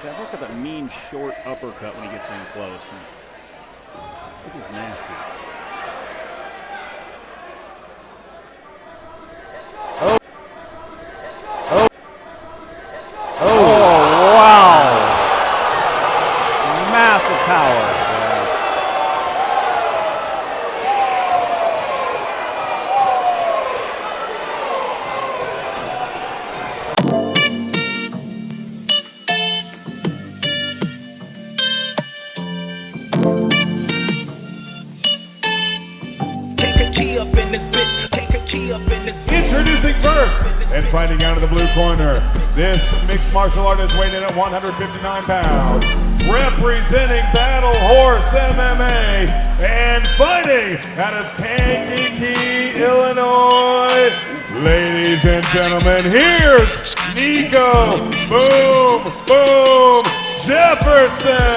Davos got that mean short uppercut when he gets in close. It is nasty. Oh. Oh. Oh, wow. Massive power. Kankakee up in this bitch. Kankakee up in this bitch. Introducing first and fighting out of the blue corner, this mixed martial artist weighing in at 159 pounds, representing Battle Horse MMA and fighting out of Kankakee, Illinois. Ladies and gentlemen, here's Nico Boom Boom Jefferson.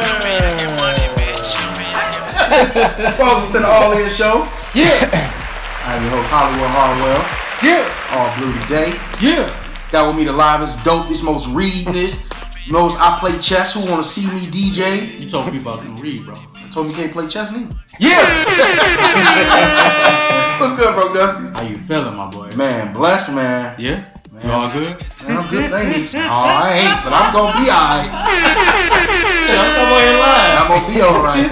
Welcome to the All In Show. Yeah. I'm your host, Hollywood Harwell. Yeah. All blue today. Yeah. Got with me the livest, dopest, most readingest, most I play chess. Who want to see me DJ? You told people I can read, bro. I told me you can't play chess, neither. Yeah. What's good, bro, Dusty? How you feeling, my boy? Man, bless, man. Yeah? Man. You all good? Man, I'm good, lady. Oh, I ain't, but I'm gonna be alright. I'm coming here live. I'm gonna be alright.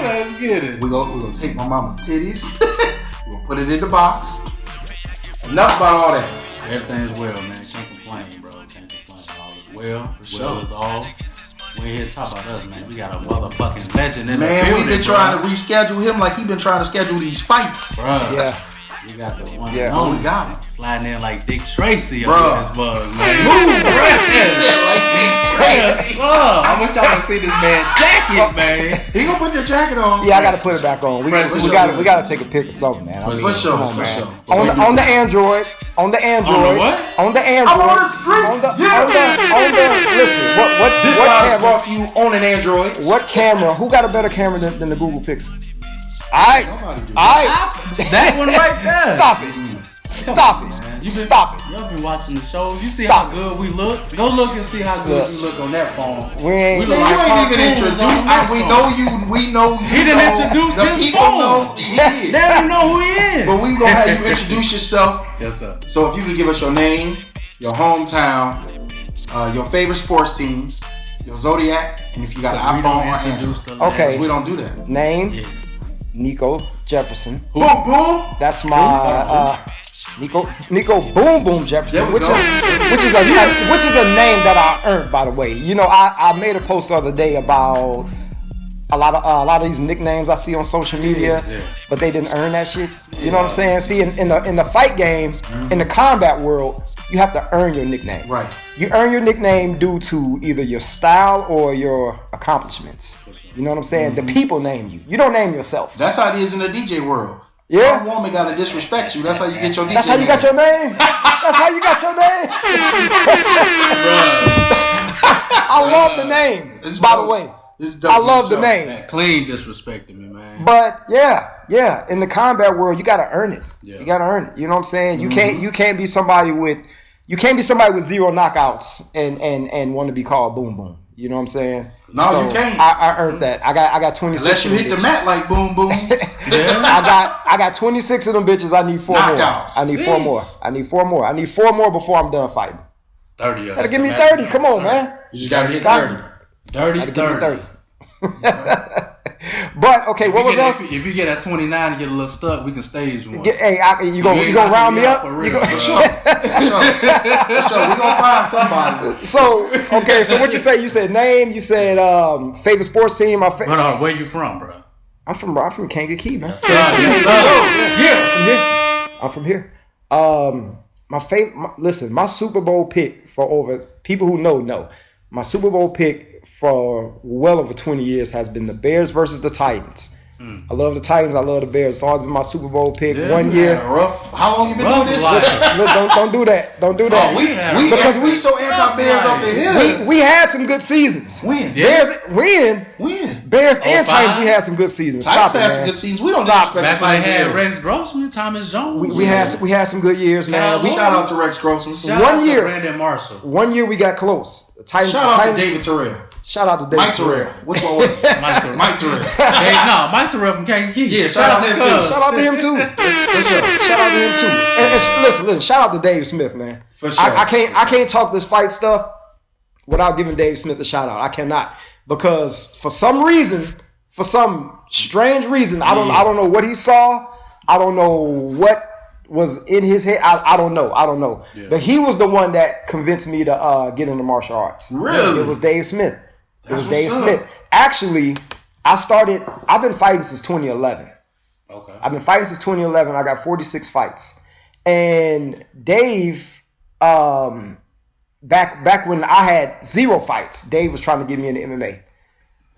Let's get it. We're gonna take my mama's titties. We're gonna put it in the box. Enough about all that. Everything's well, man. Can't complain, bro. Can't complain. All is well. Well is all. We ain't here to talk about us, man. We got a motherfucking legend in the building. Man, we've been trying to reschedule him like he been trying to schedule these fights. Bro. Yeah. We got the one Yeah, and only. we got him. Sliding in like Dick Tracy Bro. up in this bug, man. Move, like Yes, I wish y'all could see this man jacket, man. He gonna put your jacket on. Yeah, I gotta put it back on. We gotta take a pic of something, man. For sure, Come on, for man. sure. On the Android. On the Android. On the what? On the Android. I'm on the street. On the listen, what This camera? live brought to you on an Android. What camera? Who got a better camera than the Google Pixel? Nobody do. That one right there. Stop it. Stop it. Stop it. Y'all been watching the shows. You see Stop how good we look? Go look and see how good you look on that phone. We ain't. look Man, you ain't even cartoons introduced. on this We phone. know you. We know you. He didn't introduce the his people phone. know he They is. don't even know who he is. But we gonna have you introduce yourself. Yes, sir. So if you could give us your name, your hometown, your favorite sports teams, your zodiac, and if you got an We iPhone or don't introduce Android. the Okay. We don't do that. Name Yeah. Nico Jefferson. Boom, boom. That's my Nico Boom Boom Jefferson, There we which go. is a name that I earned, by the way. You know, I made a post the other day about a lot of these nicknames I see on social media, but they didn't earn that shit. You know what I'm saying? See, in the fight game, in the combat world, you have to earn your nickname. Right. You earn your nickname due to either your style or your accomplishments. You know what I'm saying? The people name you. You don't name yourself. That's how it is in the DJ world. Yeah. Some woman gotta disrespect you. That's how you get your DJ. That's how you got your name. That's how you got your name. I love the name. It's by dope. the way, It's dope. I love the It's name. Man, clean disrespecting me, man. But yeah. In the combat world, you gotta earn it. Yeah. You gotta earn it. You know what I'm saying? You can't be somebody with zero knockouts and want to be called Boom Boom. You know what I'm saying? No, So you can't. I earned that. I got 26. Unless you of hit them the bitches. mat like boom, boom. I got 26 of them bitches. I need four more. Knockouts. I need four more. I need four more. I need four more before I'm done fighting. 30 of Gotta them. give me 30. Come on, man. You just gotta hit Got 30. Gotta give me 30. But okay, what was else? If you get at 29 and get a little stuck, we can stage one. Hey, you gonna round me up? You gonna- So we gonna find somebody. So okay, so what you say? You said name. You said favorite sports team. Hold on, where you from, bro? I'm from Kankakee, man. I'm from here. My favorite. Listen, my Super Bowl pick for over people who know. My Super Bowl pick for well over 20 years has been the Bears versus the Titans. I love the Titans. I love the Bears. It's always been my Super Bowl pick. Yeah, 1 year. How long you been doing this? Listen, don't do that. Don't do that. Because we so anti-Bears up in here. We had some good seasons. When? Bears Bears and 05. Titans, we had some good seasons. Titans Stop it, had man. some good seasons. We don't Stop. disrespect Back the when they Titans had either. Rex Grossman, Thomas Jones. We had some good years, man. Shout out to Rex Grossman. Shout One out to year. Brandon Marshall. 1 year we got close. The Titans. Shout out to Titans, David Terrell. Shout out to David Mike Terrell. Which one was it? Mike Terrell. Mike Terrell. Mike Terrell from Kankakee. Yeah, shout out to him too. Shout out to him too. Shout out to him too. And listen. Shout out to Dave Smith, man. For sure. I can't talk this fight stuff without giving Dave Smith a shout out. I cannot, because for some strange reason, I don't know what he saw. I don't know what was in his head. I don't know. Yeah. But he was the one that convinced me to get into martial arts. Really? It was Dave Smith. That's what's up. Smith. Actually, I've been fighting since 2011. Okay. I've been fighting since 2011. I got 46 fights. And Dave, back when I had 0 fights, Dave was trying to get me into MMA.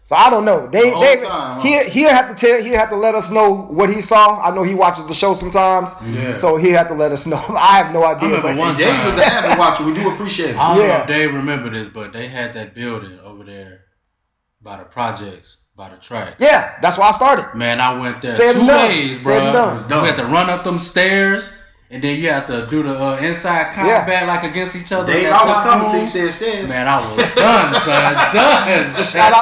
So I don't know. Dave, he'll have to let us know what he saw. I know he watches the show sometimes, so he'll have to let us know. I have no idea. remember one Dave was an avid watcher. We do appreciate it. I don't know if Dave remember this, but they had that building over there by the projects, by the track. Yeah, that's why I started. Man, I went there Said 2 and done. days, Said and bro. done. We had to run up them stairs, and then you have to do the inside combat like against each other. Dave, in I that was sock coming to room. you said stairs. Man, I was done, son. Done.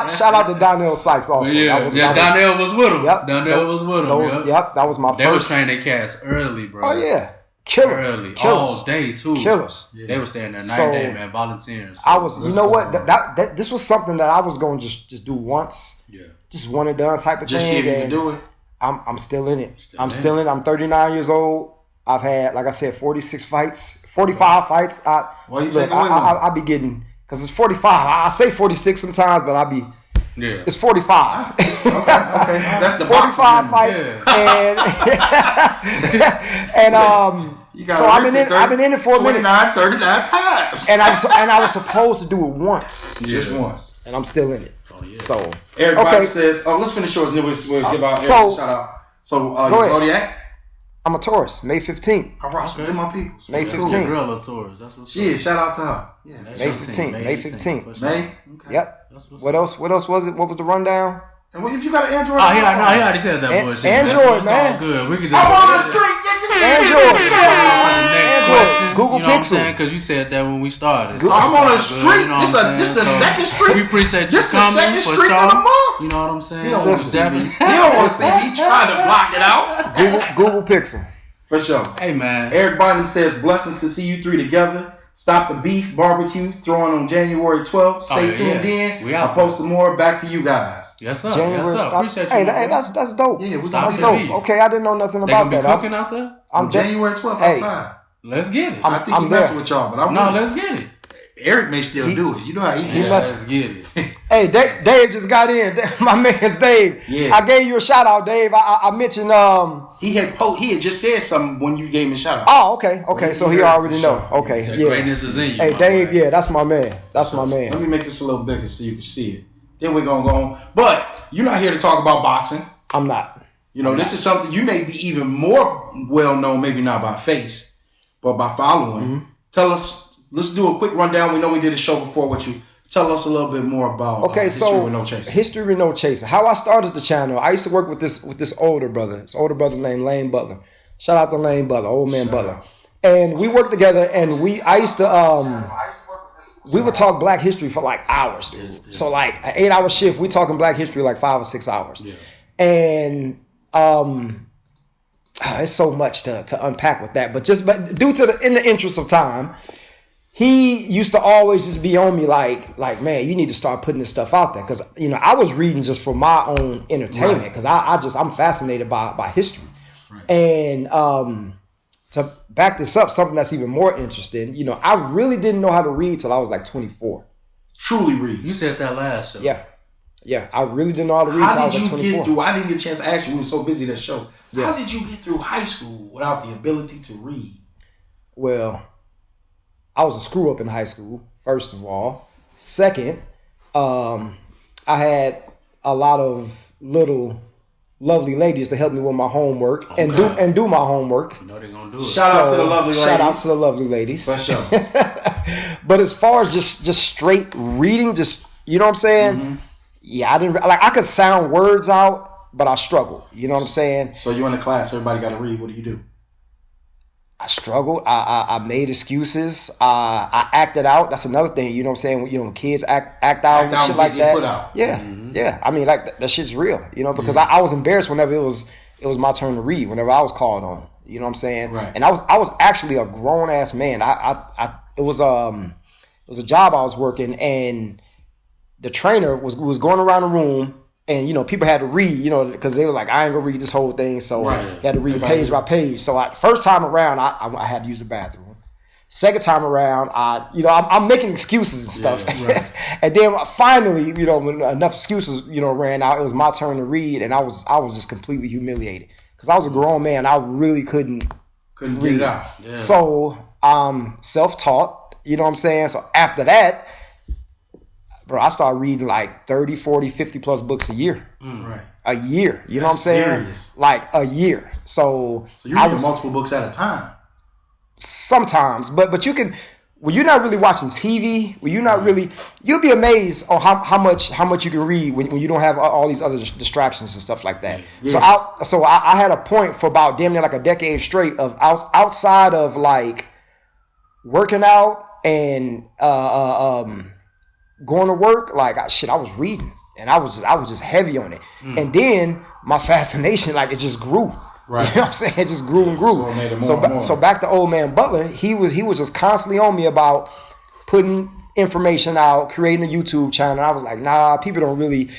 Shout out to Donnell Sykes also. Donnell was with him. Yep. Donnell was with him. Yep, that was my They was first. training their cats early, bro. Oh yeah, killer. Early, Killers. all day too. Killers. They were staying there night So, and day, man, volunteering. So I was, you know what? That this was something that I was going to just do once. Yeah. Just one and done type of Just thing. see if you can and do it. I'm still in it. I'm 39 years old. I've had, like I said, 45 fights. Why you taking away I be getting, because it's 45. I say 46 sometimes, but it's 45. Okay. That's the 45 fights, and so I've been in it for a minute. 39 times. And I was supposed to do it once. Just once. And I'm still in it. So Eric Bobby says, let's finish yours and then we'll give out Eric a shout out. So, go ahead. Zodiac? I'm a Taurus, May 15th. I rock with my people. May Your 15th. girl of Taurus. That's what's Yeah, up. shout out to her. Yeah. May 15th. May 15th. May? Okay. Yep. What else was it? What was the rundown? And if you got an Android, Oh, he already said that bullshit. Android, man. All good. We can just I'm on the street. Android. Next question. Google you know Pixel. Because you said that when we started. I'm on the street. This the second street. We appreciate you This the coming second for street sure. of the month. You know what I'm saying? He don't want to see me. Definitely. He don't want to see me trying to block it out. Google Pixel. For sure. Hey, man. Eric Bynum says, blessings to see you 3 together. Stop the beef barbecue throwing on January 12th. Stay tuned in. We I'll out post some more. Back to you guys. Yes, sir. January Yes, sir. stop. Appreciate you. Hey, man. that's dope. Yeah, we Stop That's the dope. beef. Okay, I didn't know nothing They about gonna be that. cooking out there? I'm January 12th Hey. outside. Let's get it. I think I'm he messing there. with y'all, but I'm No, with let's get it. Eric may still do it. You know how he He do. must- Let's get it. Hey, Dave just got in. My man's Dave. Yeah. I gave you a shout out, Dave. I mentioned He had just said something when you gave him a shout out. Oh, okay. So he already know. Okay, That yeah. greatness is in you. Hey, my Dave. boy. Yeah, that's my man. That's my man. Let me make this a little bigger so you can see it. Then we're gonna go on. But you're not here to talk about boxing. I'm not. You know, this is something you may be even more well known, maybe not by face, but by following. Mm-hmm. Tell us. Let's do a quick rundown. We know we did a show before with you. Tell us a little bit more about History with No Chaser. History with No Chaser. How I started the channel, I used to work with this older brother. This older brother named Lane Butler. Shout out to Lane Butler, old man Butler. And we worked together, and I used to we would talk Black history for like hours, dude. So like an 8-hour shift, we talking Black history like 5 or 6 hours. Yeah. And it's so much to unpack with that. But due to in the interest of time, he used to always just be on me like, man, you need to start putting this stuff out there. Because, I was reading just for my own entertainment. Because I'm fascinated by history. Right. And to back this up, something that's even more interesting, I really didn't know how to read till I was like 24. Truly read. You said that last show. Yeah. I really didn't know how to read till I was like 24. How did you get through? I didn't get a chance to ask you. We were so busy that show. Yeah. How did you get through high school without the ability to read? Well, I was a screw up in high school, first of all. Second, I had a lot of little lovely ladies to help me with my homework and do my homework. You know they're gonna do it. Shout out to the lovely ladies. Shout out to the lovely ladies. For sure. But as far as just straight reading, just you know what I'm saying? Yeah, I didn't like. I could sound words out, but I struggled. You know what I'm saying? So you in the class, everybody got to read. What do you do? I struggled. I made excuses. I acted out. That's another thing. You know what I'm saying? You know, when kids act out and shit like that. Put out. Yeah, yeah. I mean, like that shit's real. You know, because I was embarrassed whenever it was my turn to read. Whenever I was called on. You know what I'm saying? Right. And I was actually a grown ass man. It was a job I was working, and the trainer was going around the room. And, you know, people had to read, you know, because they were like, I ain't going to read this whole thing. So I had to read page by page. So first time around, I had to use the bathroom. Second time around, I'm making excuses and stuff. Yeah, right. And then finally, you know, when enough excuses, you know, ran out, it was my turn to read. And I was just completely humiliated. Because I was a grown man. I really couldn't Get read. it out. Yeah. So self-taught, you know what I'm saying? So after that, bro, I started reading like 30, 40, 50 plus books a year. Right. A year. You know what I'm That's saying? serious. Like a year. So you're reading multiple books at a time. Sometimes. But you can, when you're not really watching TV, when you're not really, you'll be amazed on how much you can read when you don't have all these other distractions and stuff like that. Yeah. So I had a point for about damn near like a decade straight of outside of like working out and going to work, like I was reading, and I was just heavy on it. And then my fascination, like it just grew. Right. You know what I'm saying? It just grew and grew. So it made it more and more. So back to old man Butler, he was just constantly on me about putting information out, creating a YouTube channel. I was like, nah, people don't really.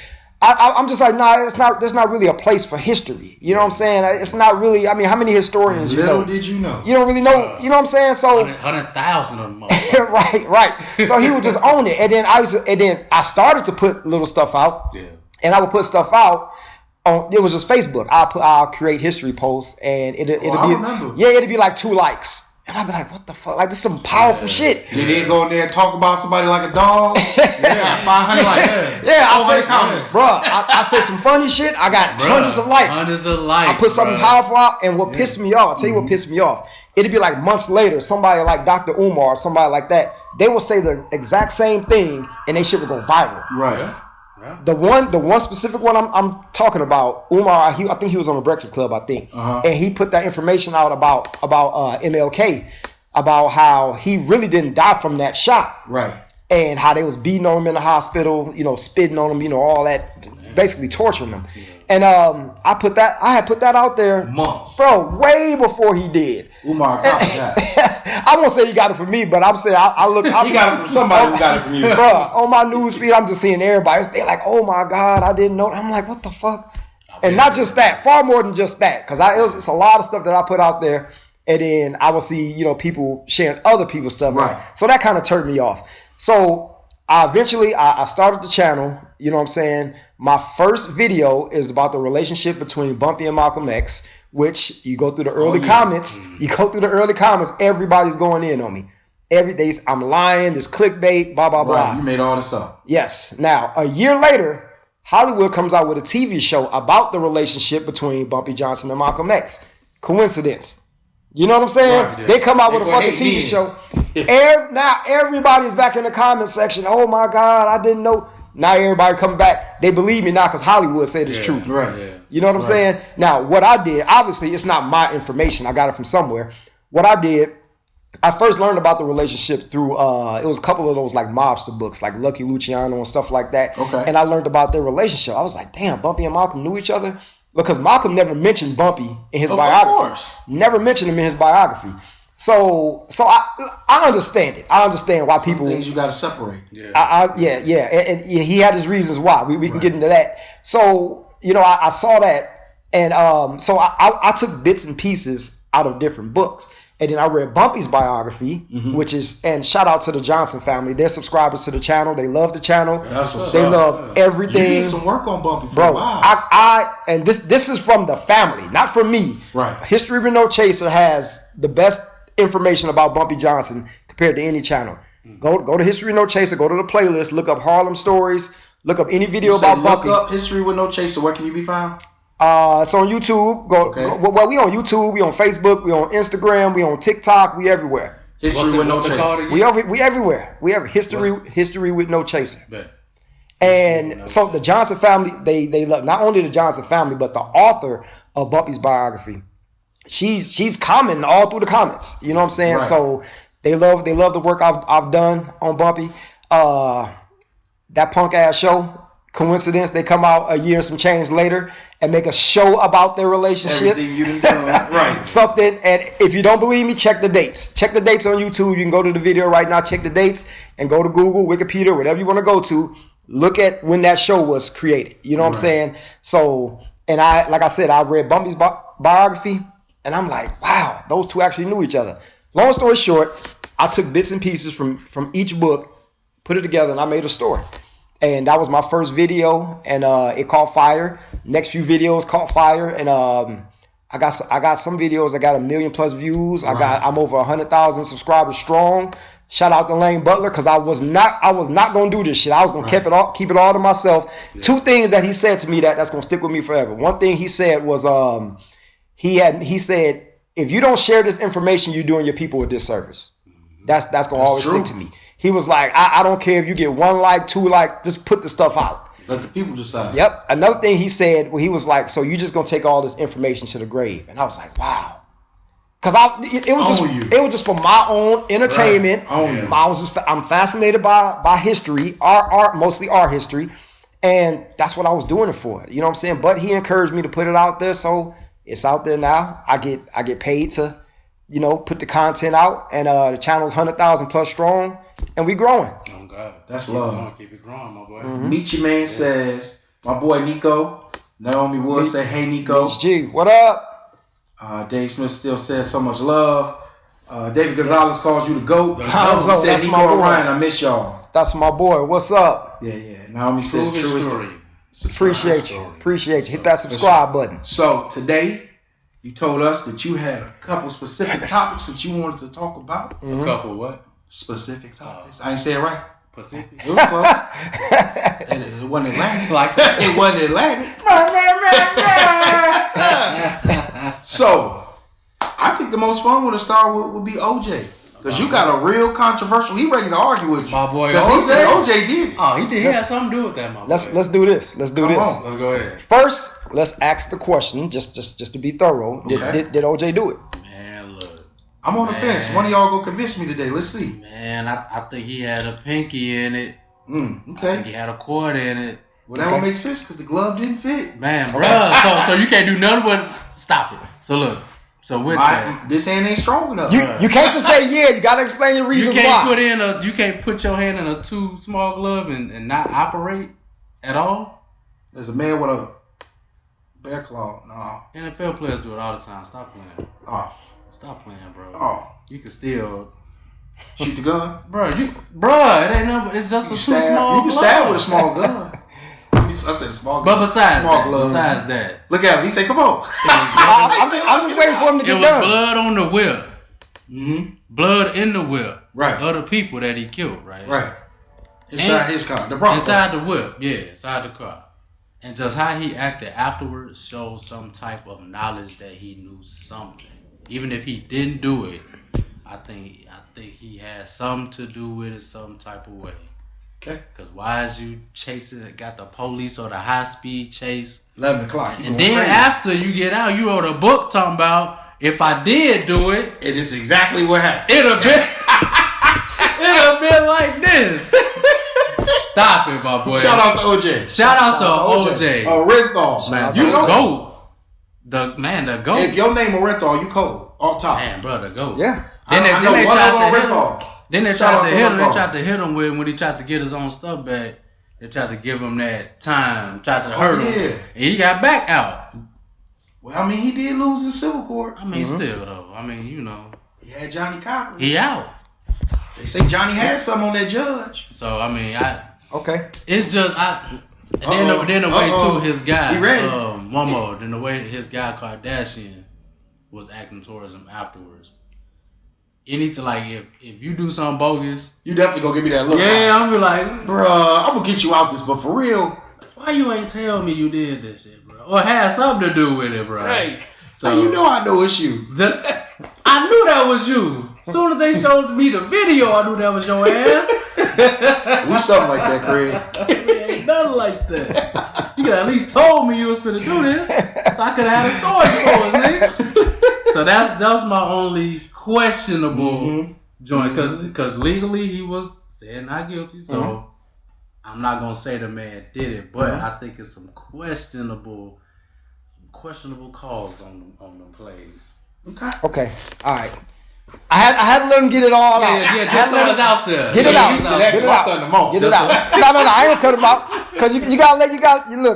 I'm just like, nah, there's not really a place for history. You know what I'm saying? It's not really. I mean, how many historians you know? Little did you know. You don't really know. You know what I'm saying? So 100,000 of them. right. So he would just own it, and then I started to put little stuff out. Yeah. And I would put stuff out on. It was just Facebook. I'll create history posts, and it'd be like 2 likes. And I'd be like, what the fuck? Like, this is some powerful shit. Did they go in there and talk about somebody like a dog? Yeah, 500 likes. Yeah, I say some funny shit. I got hundreds of likes. I put something powerful out, and what pissed me off, I'll tell you what pissed me off. It'd be like months later, somebody like Dr. Umar or somebody like that, they will say the exact same thing, and they shit will go viral. Right. The one specific one I'm talking about, Umar, I think he was on the Breakfast Club, I think. And he put that information out about MLK, about how he really didn't die from that shot. Right. And how they was beating on him in the hospital, you know, spitting on him, you know, all that, basically torturing him. And I had put that out there months, bro, way before he did. Umar accomplished that. I won't say he got it from me, but I'm saying I look. He got it from somebody who got it from you, bro. On my news feed, I'm just seeing everybody. They're like, "Oh my god, I didn't know." I'm like, "What the fuck?" And not just that, far more than just that, because it's a lot of stuff that I put out there, and then I will see, you know, people sharing other people's stuff. Right. So that kind of turned me off. So eventually I started the channel. You know what I'm saying? My first video is about the relationship between Bumpy and Malcolm X, which you go through the early comments. You go through the early comments. Everybody's going in on me. Every day I'm lying. This clickbait. Blah blah blah. Right. You made all this up. Yes. Now a year later, Hollywood comes out with a TV show about the relationship between Bumpy Johnson and Malcolm X. Coincidence? You know what I'm saying? Right, yeah. They come out with a fucking TV show. Now everybody's back in the comment section. Oh my God, I didn't know. Now everybody coming back. They believe me now because Hollywood said it's true. Right. Yeah. You know what I'm saying? Now, what I did, obviously, it's not my information. I got it from somewhere. What I did, I first learned about the relationship through, it was a couple of those like mobster books, like Lucky Luciano and stuff like that. Okay. And I learned about their relationship. I was like, damn, Bumpy and Malcolm knew each other? Because Malcolm never mentioned Bumpy in his biography. Of course. Never mentioned him in his biography. So I understand it. I understand why people things you got to separate. Yeah. And he had his reasons why. We can get into that. So, you know, I saw that. And so I took bits and pieces out of different books. And then I read Bumpy's biography, which is, and shout out to the Johnson family. They're subscribers to the channel. They love the channel. They love everything. You did some work on Bumpy for a while. And this is from the family, not from me. Right. History with No Chaser has the best information about Bumpy Johnson compared to any channel. Go to History with No Chaser, go to the playlist, look up Harlem Stories, look up any video about Bumpy. Look up History with No Chaser. Where can you be found? It's on YouTube. Well, we on YouTube. We on Facebook. We on Instagram. We on TikTok. We everywhere. History with no chaser. We everywhere. We have history with no chaser. Bet. And so the Johnson family, they love not only the Johnson family, but the author of Bumpy's biography. She's commenting all through the comments. You know what I'm saying? Right. So they love the work I've done on Bumpy. That punk ass show. Coincidence, they come out a year and some change later and make a show about their relationship. Everything you done done. Right. Something, and if you don't believe me, check the dates. Check the dates on YouTube. You can go to the video right now, check the dates, and go to Google, Wikipedia, whatever you want to go to. Look at when that show was created. You know what I'm saying? So, and like I said, I read Bumpy's biography, and I'm like, wow, those two actually knew each other. Long story short, I took bits and pieces from each book, put it together, and I made a story. And that was my first video, and it caught fire. Next few videos caught fire, and I got some videos that got 1 million plus views. I'm over 100,000 subscribers strong. Shout out to Lane Butler, because I was not gonna do this shit. I was gonna keep it all to myself. Yeah. 2 things that he said to me that's gonna stick with me forever. One thing he said was he said, if you don't share this information, you're doing your people a disservice. That's gonna always stick to me. He was like, I don't care if you get 1 like, 2 like, just put the stuff out. Let the people decide. Yep. Another thing he said, he was like, so you just gonna take all this information to the grave? And I was like, wow. Cause it was just for my own entertainment. Right. I'm fascinated by history, art, mostly art history, and that's what I was doing it for. You know what I'm saying? But he encouraged me to put it out there, so it's out there now. I get paid to, put the content out, and the channel's 100,000 plus strong, and we growing. Oh God, that's love. Keep it growing, my boy. Mm-hmm. Meet Your Man says, my boy Nico. Naomi Wood say, hey Nico. G, what up? Dave Smith still says so much love. David Gonzalez calls you the GOAT. Hanzo, said, that's Nico my boy. Ryan, I miss y'all. That's my boy. What's up? Yeah. Naomi says, true story. Appreciate you. Hit that subscribe button. So today, you told us that you had a couple specific topics that you wanted to talk about. Mm-hmm. A couple what? Specific topics. I ain't say it right. Pacific. It was close. It wasn't Atlantic. It wasn't Atlantic. So, I think the most fun one to start with would be OJ. Because you got a real controversial. He ready to argue with you. My boy OJ did. Oh, he did. He had something to do with that, my boy. Let's do this. Let's do this. Let's go ahead. First, let's ask the question, just to be thorough. Did OJ do it? Man, look. I'm on the fence. One of y'all go convince me today. Let's see. Man, I think he had a pinky in it. Okay. I think he had a cord in it. Well, that would make sense because the glove didn't fit. Man, bruh. So you can't do nothing but stop it. So look. So with that, this hand ain't strong enough. You can't just say yeah. You got to explain your reasons why. You can't put your hand in a too small glove and not operate at all. There's a man with a bear claw. No. NFL players do it all the time. Stop playing. Stop playing, bro. You can still shoot the gun, bro. It ain't nothing. It's just a too small. You can stab with a small gun. I said a small gun. But besides that, look at him. He said, "Come on." I'm just waiting for him to get done. It was blood on the whip. Mm-hmm. Blood in the whip. Right. Of the people that he killed. Right. Right. Inside his car, the Bronco. Inside the whip. Yeah. Inside the car. And just how he acted afterwards shows some type of knowledge that he knew something. Even if he didn't do it, I think he had something to do with it some type of way. Okay. Because why is you chasing, got the police or the high-speed chase? 11 o'clock. And then after you get out, you wrote a book talking about, if I did do it. It is exactly what happened. It'll been like this. Stop it, my boy. Shout out to OJ. Shout out to OJ. Orenthal. Man, you know GOAT. The GOAT. If your name Orenthal, you cold. Off top. Man, bro, the GOAT. Yeah. Then they tried to hit him with, when he tried to get his own stuff back, they tried to give him that time, tried to hurt him. And he got back out. Well, I mean, he did lose in civil court. I mean, still, though. I mean, you know. He had Johnny Cochran. He out. They say Johnny had something on that judge. So, I mean, okay. It's just, then the way, too, his guy, he ready. one more, then the way his guy, Kardashian, was acting towards him afterwards. You need to, like, if you do something bogus, you definitely gonna give me that look. Yeah, I'm be like, bruh, I'm gonna get you out this, but for real, why you ain't tell me you did this shit, bro? or had something to do with it, bro. Hey, so you know I know it's you. I knew that was you. As soon as they showed me the video, I knew that was your ass. We something like that, Craig. Ain't nothing like that. You could at least told me you was finna do this, so I could have had a story for us, nigga. So that was my only questionable joint, because legally he was said not guilty. So I'm not gonna say the man did it, but I think it's some questionable calls on them plays. Okay. All right. I had to let him get it all out. Yeah, just so it's out there. Get it out. Get it out. Get it out. No, I ain't gonna cut him out. Cause you gotta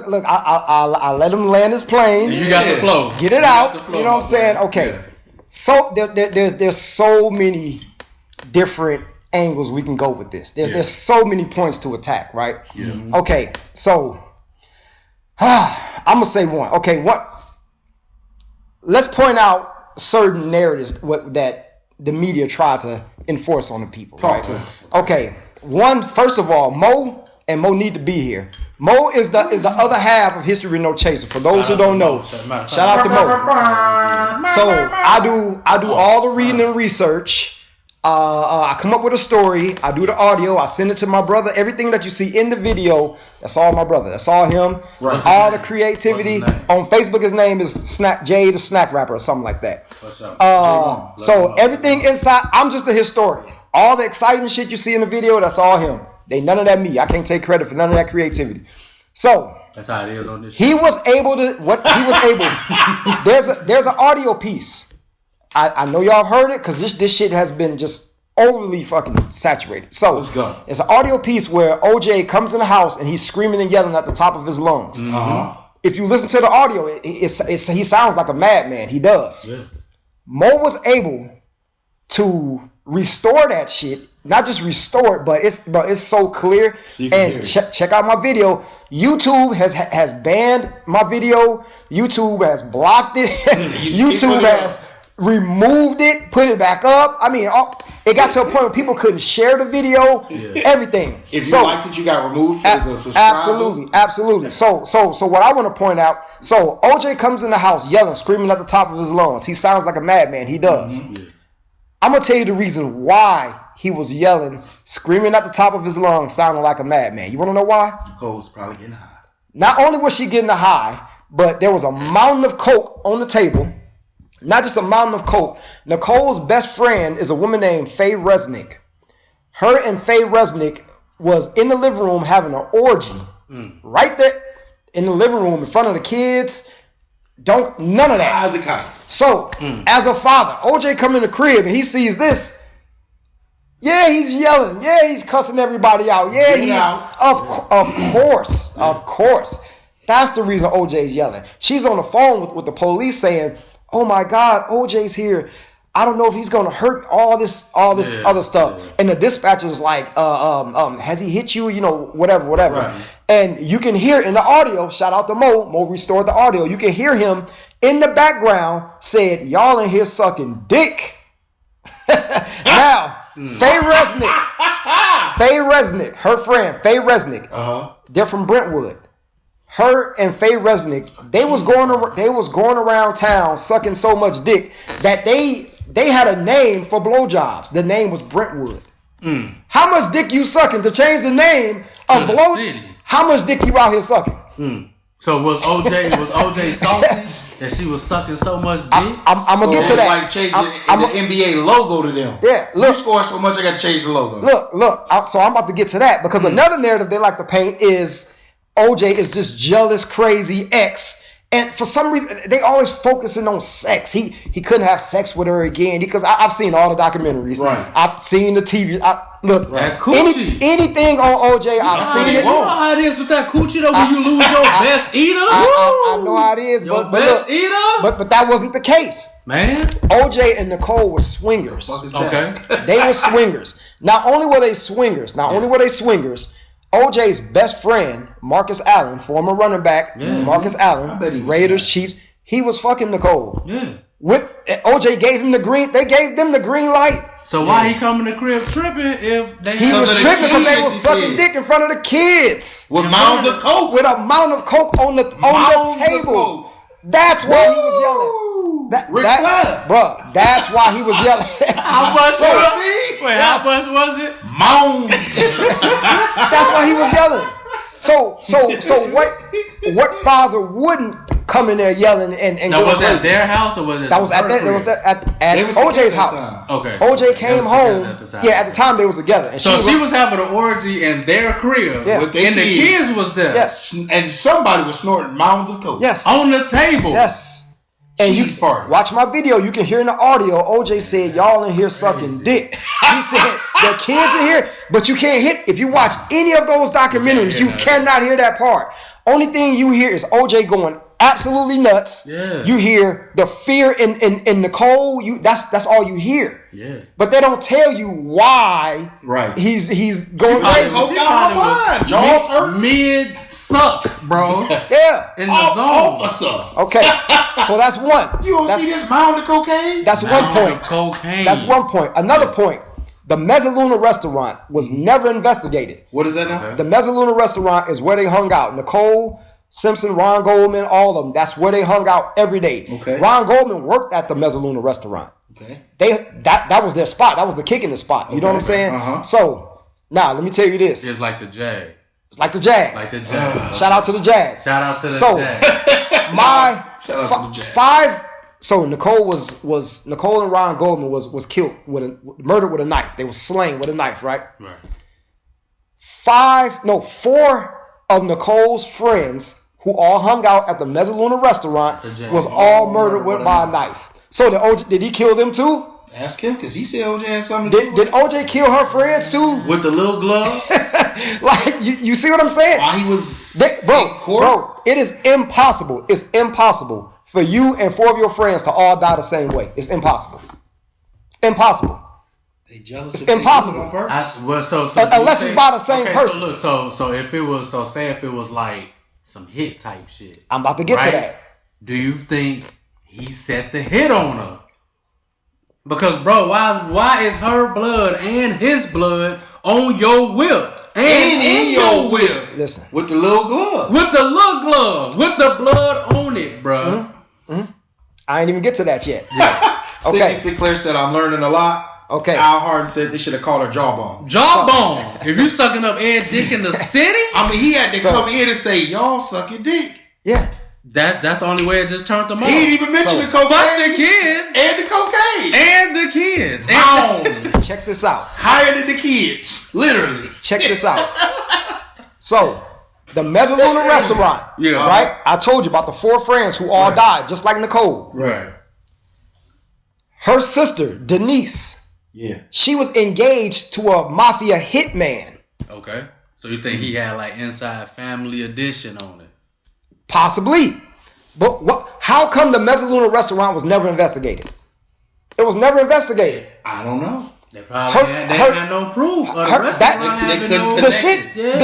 look. I let him land his plane. You got the flow. Get it out. You know what I'm saying? Okay. Yeah. So there's so many different angles we can go with this. There's so many points to attack, right? Yeah. Okay. So I'm gonna say one. Okay, what? Let's point out certain narratives that the media try to enforce on the people. Talk to us. Okay. First of all, Mo need to be here. Mo is the other half of History No Chaser. For those who don't know, shout out to Mo. So I do all the reading and research. I come up with a story. I do the audio. I send it to my brother. Everything that you see in the video, that's all my brother. That's all him. Right. All the creativity. On Facebook, his name is Jay the Snack Rapper or something like that. So everything inside, I'm just the historian. All the exciting shit you see in the video, that's all him. They none of that me. I can't take credit for none of that creativity. So that's how it is on this he show. Was able to there's an audio piece. I know y'all have heard it because this shit has been just overly fucking saturated. So let's go. It's an audio piece where OJ comes in the house and he's screaming and yelling at the top of his lungs. If you listen to the audio, he sounds like a madman. He does. Yeah. Mo was able to restore that shit. Not just restore it, but it's so clear. So and check out my video. YouTube has banned my video. YouTube has blocked it. YouTube has removed it, put it back up. I mean, it got to a point where people couldn't share the video, everything. If you liked it, you got removed as a subscriber. Absolutely. So what I want to point out, so OJ comes in the house yelling, screaming at the top of his lungs. He sounds like a madman. He does. I'm going to tell you the reason why he was yelling, screaming at the top of his lungs, sounding like a madman. You want to know why? Nicole was probably getting high. Not only was she getting a high, but there was a mountain of coke on the table. Not just a mountain of coke. Nicole's best friend is a woman named Faye Resnick. Her and Faye Resnick was in the living room having an orgy. Right there in the living room in front of the kids. None of that. So, as a father, OJ come in the crib and he sees this. Yeah, he's yelling. Yeah, he's cussing everybody out. Yeah, of course. That's the reason OJ's yelling. She's on the phone with the police saying, "Oh my God, OJ's here. I don't know if he's gonna hurt all this other stuff." Yeah. And the dispatcher's like, has he hit you? You know, whatever. Right. And you can hear in the audio, shout out to Mo. Mo restored the audio. You can hear him in the background said, "Y'all in here sucking dick." Now, Faye Resnick, her friend, Faye Resnick, they're from Brentwood. Her and Faye Resnick, they was going around town sucking so much dick that they had a name for blowjobs. The name was Brentwood. How much dick you sucking to change the name of blow? How much dick you out here sucking? So was OJ salty that she was sucking so much dick? I'm gonna get to that. Like changing the NBA logo to them. Yeah, look. You score so much, I got to change the logo. Look. So I'm about to get to that because another narrative they like to paint is OJ is this jealous, crazy ex. And for some reason, they always focusing on sex. He couldn't have sex with her again because I've seen all the documentaries. Right. I've seen the TV. Anything on OJ, I've seen it. You know how it is with that coochie though when you lose your best eater? I know how it is. Your best eater? But that wasn't the case. Man. OJ and Nicole were swingers. Okay. They were swingers. Not only were they swingers, OJ's best friend, Marcus Allen, former running back, Marcus Allen, Raiders, Chiefs, he was fucking Nicole. Yeah. OJ gave him the green. They gave them the green light So why he come in the crib tripping if they? He was of the tripping because they kids, was he sucking said. dick in front of the kids With mounds of coke. with a mound of coke on the Mounds of table. coke. That's why he was yelling. Ric Flair. Bruh, that's why he was yelling. How much? So- Wait, how much was it? Mounds. That's why he was yelling. So what father wouldn't come in there yelling and Now, go was that crazy? their house or was it? That was at her that. That was crib? at They was OJ's together at house. the time. Okay. OJ came They was home. together at the time. Yeah, at the time they was together. And So she was having an orgy in their crib, Yeah. With their and the kids. kids was there. yes, And somebody was snorting mounds of coke. yes, On the table. yes. And you Cheese party. watch my video. You can hear in the audio. OJ said, "Y'all in here sucking dick." He said, "The kids in here," but you can't hit. If you watch any of those documentaries, you cannot hear that part. Only thing you hear is OJ going absolutely nuts. Yeah. You hear the fear in Nicole. That's all you hear. Yeah. But they don't tell you why. Right. He's going probably crazy. was- got her mind. Jaws hurt. Mid suck, bro. Yeah. In the zone. Officer. Okay. So that's one. You don't That's, see this mound of cocaine? that's one Pound point. of cocaine. That's one point. Another point. The Mezzaluna restaurant was never investigated. What is that now? The Mezzaluna restaurant is where they hung out. Nicole Simpson, Ron Goldman, all of them. That's where they hung out every day. Okay. Ron Goldman worked at the Mezzaluna restaurant. Okay. That was their spot. That was the kick in the spot. You know what I'm saying? Uh-huh. So now let me tell you this. It's like the Jag. It's like the Jag. Like the Jag. Shout out to the Jags. Shout out to the So Jag. my Shout out to the Jag. five. So Nicole Nicole and Ron Goldman was killed murdered with a knife. They were slain with a knife, right? Right. 4 of Nicole's friends who all hung out at the Mezzaluna restaurant The Jag. was all murdered by a knife. So did he kill them too? Ask him, because he said OJ had something to do Did OJ kill her friends too? with the little glove Like you see what I'm saying? while he was Bro, it is impossible. It's impossible for you and 4 of your friends to all die the same way. It's impossible. It's impossible. They jealous. It's if they do it impossible. on purpose. Unless it's by the same person. So look, so if it was, say if it was like some hit type shit. I'm about to get to right? that. Do you think he set the hit on her? Because bro, why is her blood and his blood on your whip and in your whip Listen. With the little glove. with the little glove with the blood on it, bro? I ain't even get to that yet. Sidney Okay. Sinclair said, "I'm learning a lot." Okay. Al Harden said they should have called her jawbone. Jawbone. If you sucking up Ed Dick in the city, I mean, he had to So- come in and say, "Y'all sucking dick." Yeah. that's the only way it just turned them He on. didn't even mention So- the cocaine Fuck the kids and the cocaine. and the kids. Boom. Check this out. Higher than the kids, literally. Check this out. So, the Mezzaluna restaurant, Yeah. right? I told you about the 4 friends who all died, just like Nicole. Right. Her sister, Denise, Yeah. she was engaged to a mafia hitman. Okay. So you think he had like inside family edition on it? Possibly. But how come the Mezzaluna restaurant was never investigated? It was never investigated. I don't know. They probably had no proof of the restaurant they having couldn't no. The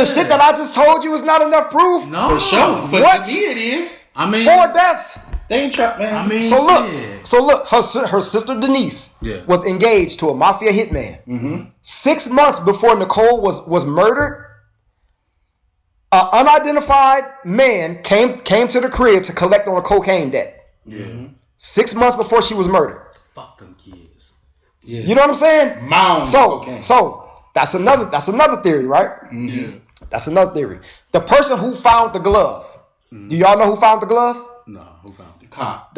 shit that I just told you is not enough proof. No. For sure. But What? to me it is. I mean, 4 deaths. They ain't trapped, man. I mean, So shit. look, her sister Denise Yeah. was engaged to a mafia hitman. Mm-hmm. 6 months before Nicole was murdered, an unidentified man came to the crib to collect on a cocaine debt. Yeah. 6 months before she was murdered. Fuck them kids. yeah. You know what I'm saying? Mound cocaine. So that's another theory, right? Yeah. That's another theory. The person who found the glove. Do y'all know who found the glove? No, who found it? Cop.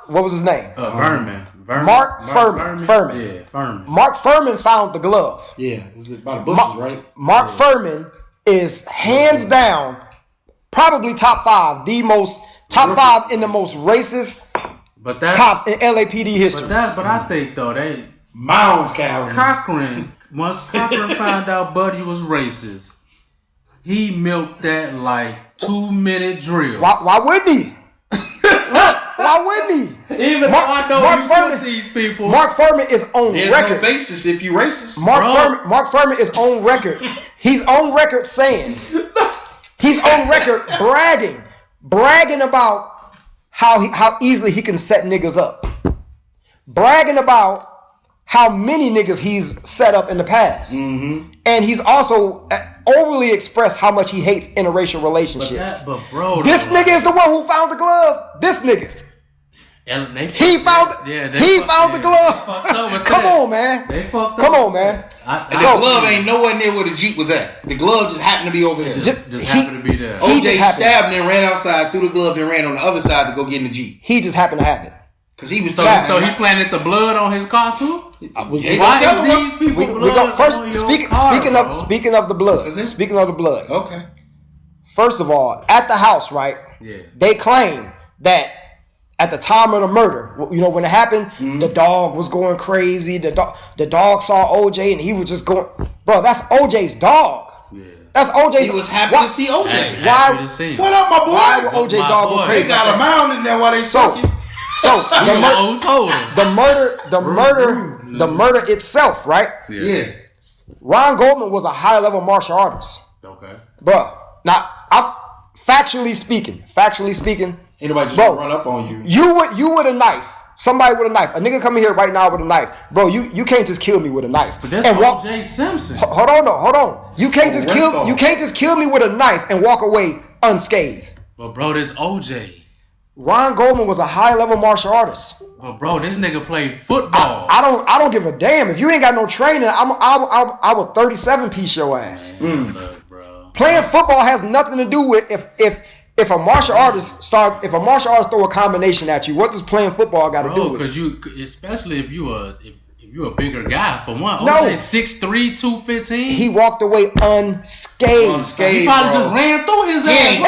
What was his name? Vermin. Mark Furman. Yeah, Furman. Mark Furman found the glove. Yeah. It was by the bushes, right? Mark Furman is hands down probably top 5 in the most racist But that cops in LAPD history. But I think though Mounds Calvin. once Cochran found out Buddy was racist, he milked that like 2-minute drill. Why wouldn't he? Why wouldn't he? Even though I know Mark you Furman- killed these people. Mark Furman is on There's record. no basis if you racist. Mark Furman is on record. He's on record saying, he's on record bragging about how easily he can set niggas up. Bragging about how many niggas he's set up in the past. Mm-hmm. And he's also overly expressed how much he hates interracial relationships. But bro, this nigga is the one who found the glove. This nigga. He found the glove. Come on, man. Come on, man. The glove ain't nowhere near where the Jeep was at. The glove just happened to be over here. Just happened to be there. OJ stabbed and ran outside, threw the glove, and ran on the other side to go get in the Jeep. He just happened to have it. Cause he was so he planted the blood on his car too. Why is these people blood first on your car, speaking of the blood. Speaking of the blood. Okay. First of all, at the house, right? Yeah. They claim that at the time of the murder, you know, when it happened, the dog was going crazy. The dog saw OJ and he was just going, bro. That's OJ's dog. Yeah. That's OJ. He was happy to see OJ. What up, my boy? Why would OJ dog go crazy? They got a mound in there while they sucking. So the murder itself, right? Yeah. Ron Goldman was a high level martial artist. Okay. Bro, now I'm factually speaking. Ain't nobody just run up on you. You with a knife. Somebody with a knife. A nigga come here right now with a knife. Bro, you can't just kill me with a knife. But that's O.J. Simpson. Hold on. You can't just kill me with a knife and walk away unscathed. But bro, this OJ. Ron Goldman was a high-level martial artist. But bro, this nigga played football. I don't give a damn. If you ain't got no training, I would 37-piece your ass. Look, bro. Playing football has nothing to do with if a martial artist throw a combination at you. What does playing football got to do with it? Because especially if you a bigger guy for one. OJ 6'3", 215. He walked away unscathed. He probably just ran through his ass.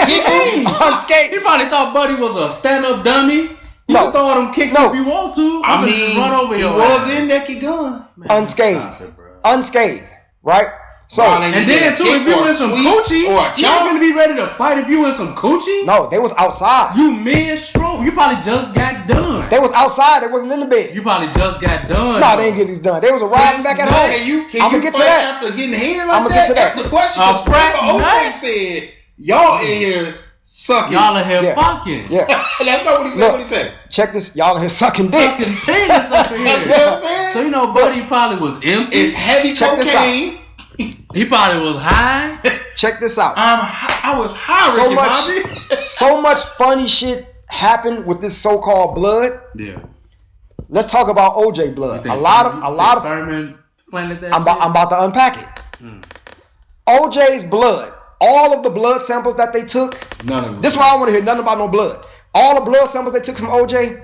Unscathed. He probably thought Buddy was a stand-up dummy. You can throw them kicks if you want to. I mean, just run over he was in naked gun. Unscathed, right? So and then too, if you in some coochie, you not gonna be ready to fight if you in some coochie. No, they was outside. You mid-stroke. You probably just got done. They was outside. They wasn't in the bed. You probably just got done. No, they didn't get these done. They was riding back at home. I'm gonna get to that. After getting hit like I'm gonna get to that. That's the question. OJ said, "Y'all in here sucking. Y'all in here fucking." Yeah, that's not what he said. Look, what he said. Check this. Y'all in here sucking dick. Sucking penis up in here. You know what I'm saying? So you know, Buddy probably was empty. It's heavy cocaine. He probably was high. Check this out. I was high, so much funny shit happened with this so-called blood. Yeah. Let's talk about OJ blood. A lot of Furman planted that. I'm about to unpack it. OJ's blood. All of the blood samples that they took. None of them. This is why I want to hear nothing about no blood. All the blood samples they took from OJ.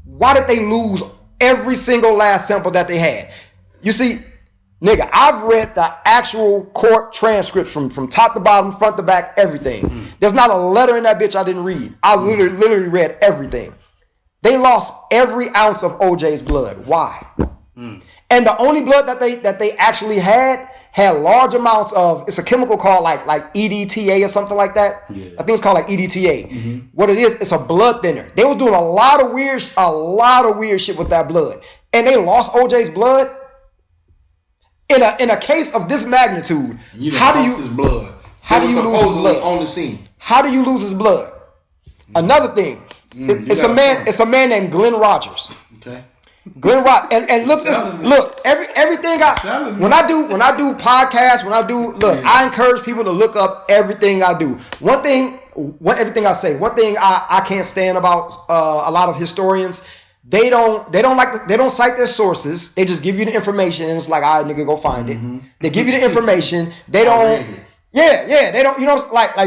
Why did they lose every single last sample that they had? You see. Nigga, I've read the actual court transcripts from top to bottom, front to back, everything. There's not a letter in that bitch I didn't read. I literally read everything. They lost every ounce of OJ's blood. Why? And the only blood that they actually had large amounts of, it's a chemical called like EDTA or something like that. Yeah. I think it's called like EDTA. Mm-hmm. What it is, it's a blood thinner. They was doing a lot of weird shit with that blood. And they lost OJ's blood. In a case of this magnitude, how do you lose his blood? On the scene? How do you lose his blood? Another thing, it's a man named Glenn Rogers. Okay. Glenn Rogers, and look, everything when I do podcasts, I encourage people to look up everything I do. Everything I say. One thing I can't stand about a lot of historians. They don't cite their sources. They just give you the information and it's like, all right, nigga, go find it. They give you the information. They don't. Yeah. They don't. You know,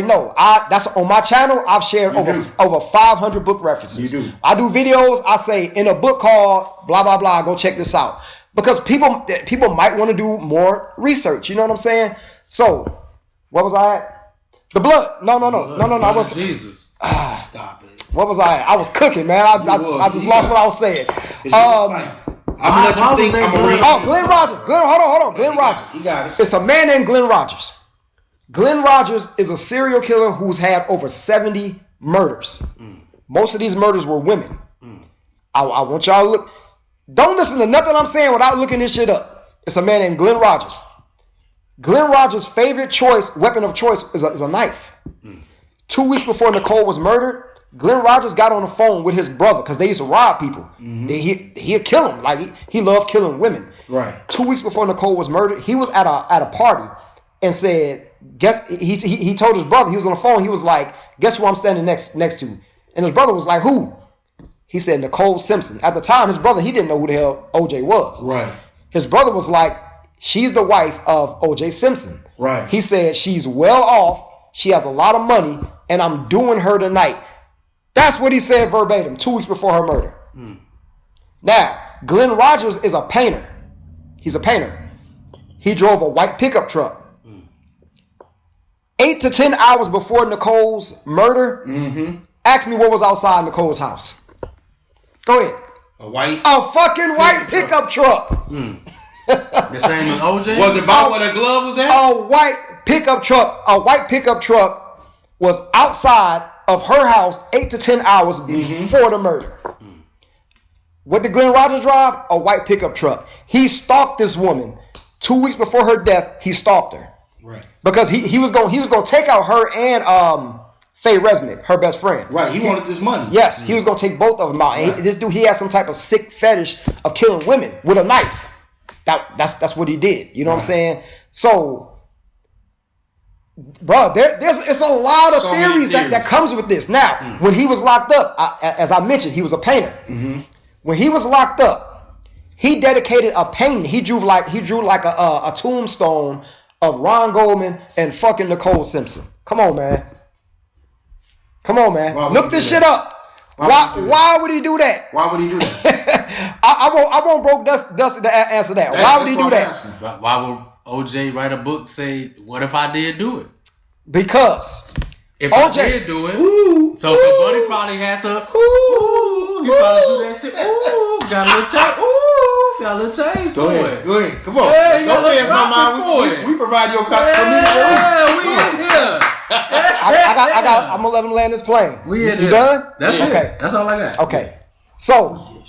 no. That's on my channel. I've shared over 500 book references. You do. I do videos. I say in a book called blah blah blah. Go check this out because people might want to do more research. You know what I'm saying? So, what was I at? The blood. No. I was Jesus. Stop it. What was I at? I was cooking, man. I just lost what I was saying. I'm gonna let you think. Glenn Rogers. Hold on. Glenn Rogers. You got it. It's a man named Glenn Rogers. Glenn Rogers is a serial killer who's had over 70 murders. Most of these murders were women. I want y'all to look. Don't listen to nothing I'm saying without looking this shit up. It's a man named Glenn Rogers. Glenn Rogers' favorite weapon of choice is a knife. 2 weeks before Nicole was murdered, Glenn Rogers got on the phone with his brother because they used to rob people. Mm-hmm. He'd kill him. Like he loved killing women. Right. 2 weeks before Nicole was murdered, he was at a party and said, "Guess." He told his brother, he was on the phone. He was like, "Guess who I'm standing next to?" And his brother was like, "Who?" He said, "Nicole Simpson." At the time, his brother, he didn't know who the hell OJ was. Right. His brother was like, "She's the wife of OJ Simpson." Right. He said, "She's well off. She has a lot of money, and I'm doing her tonight." That's what he said verbatim 2 weeks before her murder. Now, Glenn Rogers is a painter. He's a painter. He drove a white pickup truck. 8 to 10 hours before Nicole's murder, ask me what was outside Nicole's house. Go ahead. A fucking white pickup truck. The same as OJ? Was it by where the glove was at? A white pickup truck was outside of her house 8 to 10 hours before the murder. What did Glenn Rogers drive? A white pickup truck. He stalked this woman 2 weeks before her death. He stalked her, Right. because he was going to take out her and Faye Resnick, her best friend. Right. He wanted this money. Yes, he was going to take both of them out. Right. This dude, he had some type of sick fetish of killing women with a knife. That's what he did. You know what I'm saying? So, bro, it's a lot of theories that comes with this. Now, when he was locked up, as I mentioned, he was a painter. When he was locked up, he dedicated a painting. He drew like a tombstone of Ron Goldman and fucking Nicole Simpson. Come on, man. Look this shit up. Why would he do that? Why would he do that? I won't broke Dusty to answer that. Why would he do that? Why would OJ write a book say, "What if I did do it"? Because if OJ I did do it, so somebody probably had to. He probably do that shit. Got a little change. Got a little change for it. Go ahead. Come on. Yeah, you Don't got a pass my little mind. We provide your Yeah, we in here. I'm gonna let him land this plane. We in You here. done? That's okay. it. That's all I got. Okay. So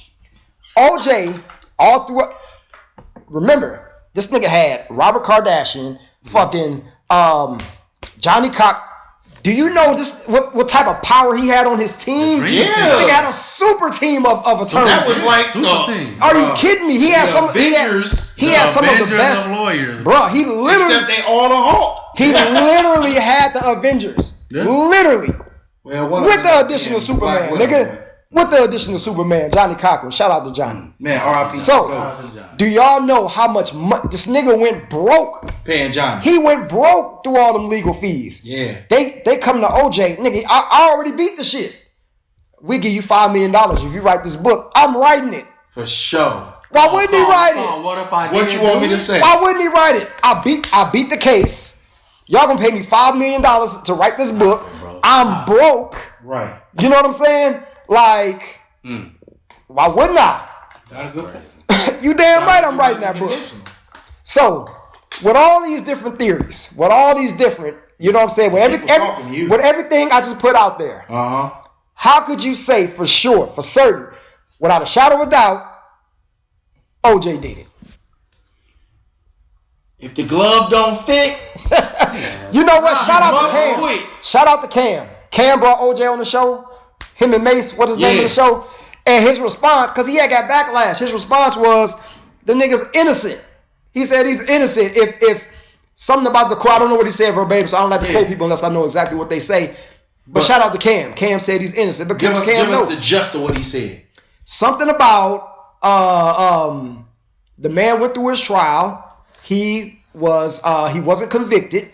OJ all through. Remember, this nigga had Robert Kardashian, fucking Johnny Cock. Do you know this? What type of power he had on his team? This nigga had a super team of attorneys. So that was like team. Are you kidding me? He had some. Avengers. He had some of the best lawyers, bro. He literally. Except they all the Hulk. He literally had the Avengers. Yeah. Literally. Well, with the addition of Superman, nigga. With the addition of Superman, Johnny Cochran. Shout out to Johnny. Man, R.I.P. So, do y'all know how much money this nigga went broke? Paying Johnny. He went broke through all them legal fees. Yeah. They come to OJ, nigga, I already beat the shit. We give you $5 million if you write this book. I'm writing it. For sure. Why wouldn't he write it? What if I What you want me to say? Why wouldn't he write it? I beat the case. Y'all gonna pay me $5 million to write this book. I'm broke. Right. You know what I'm saying? Like, why wouldn't I? That's good. You damn right I'm writing that book. So, with all these different theories, with all these different, you know what I'm saying, with everything I just put out there, how could you say for sure, for certain, without a shadow of a doubt, OJ did it? If the glove don't fit, you know what? Shout out to Cam. Shout out to Cam. Cam brought OJ on the show. Him and Mace, what's his name of the show? And his response, because he had got backlash, his response was, the nigga's innocent. He said he's innocent. If something about the quote, I don't know what he said verbatim, so I don't like to quote people unless I know exactly what they say. But shout out to Cam. Cam said he's innocent. Because give us the gist of what he said. Something about the man went through his trial. He wasn't convicted.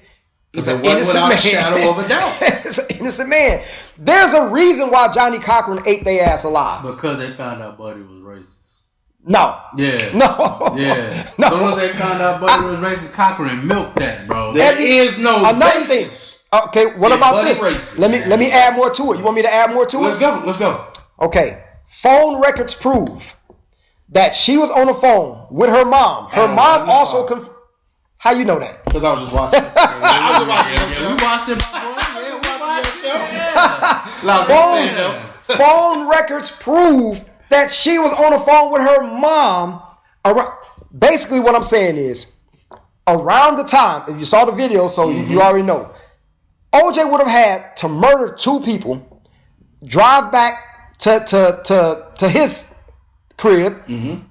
He's an innocent man. Shadow of a doubt. He's an innocent man. There's a reason why Johnny Cochran ate their ass alive. Because they found out Buddy was racist. No. Yeah. No. Yeah. No. As soon as they found out Buddy was racist, Cochran milked that, bro. There is no another basis. thing. Okay, what about this? Racist. Let me add more to it. You want me to add more to it? Let's go. Okay. Phone records prove that she was on the phone with her mom. Her mom also how you know that? Because I was just watching. I was watching. We watched it, my boy. Phone records prove that she was on the phone with her mom. Basically, what I'm saying is, around the time, if you saw the video, so you already know, OJ would have had to murder two people drive back to his crib,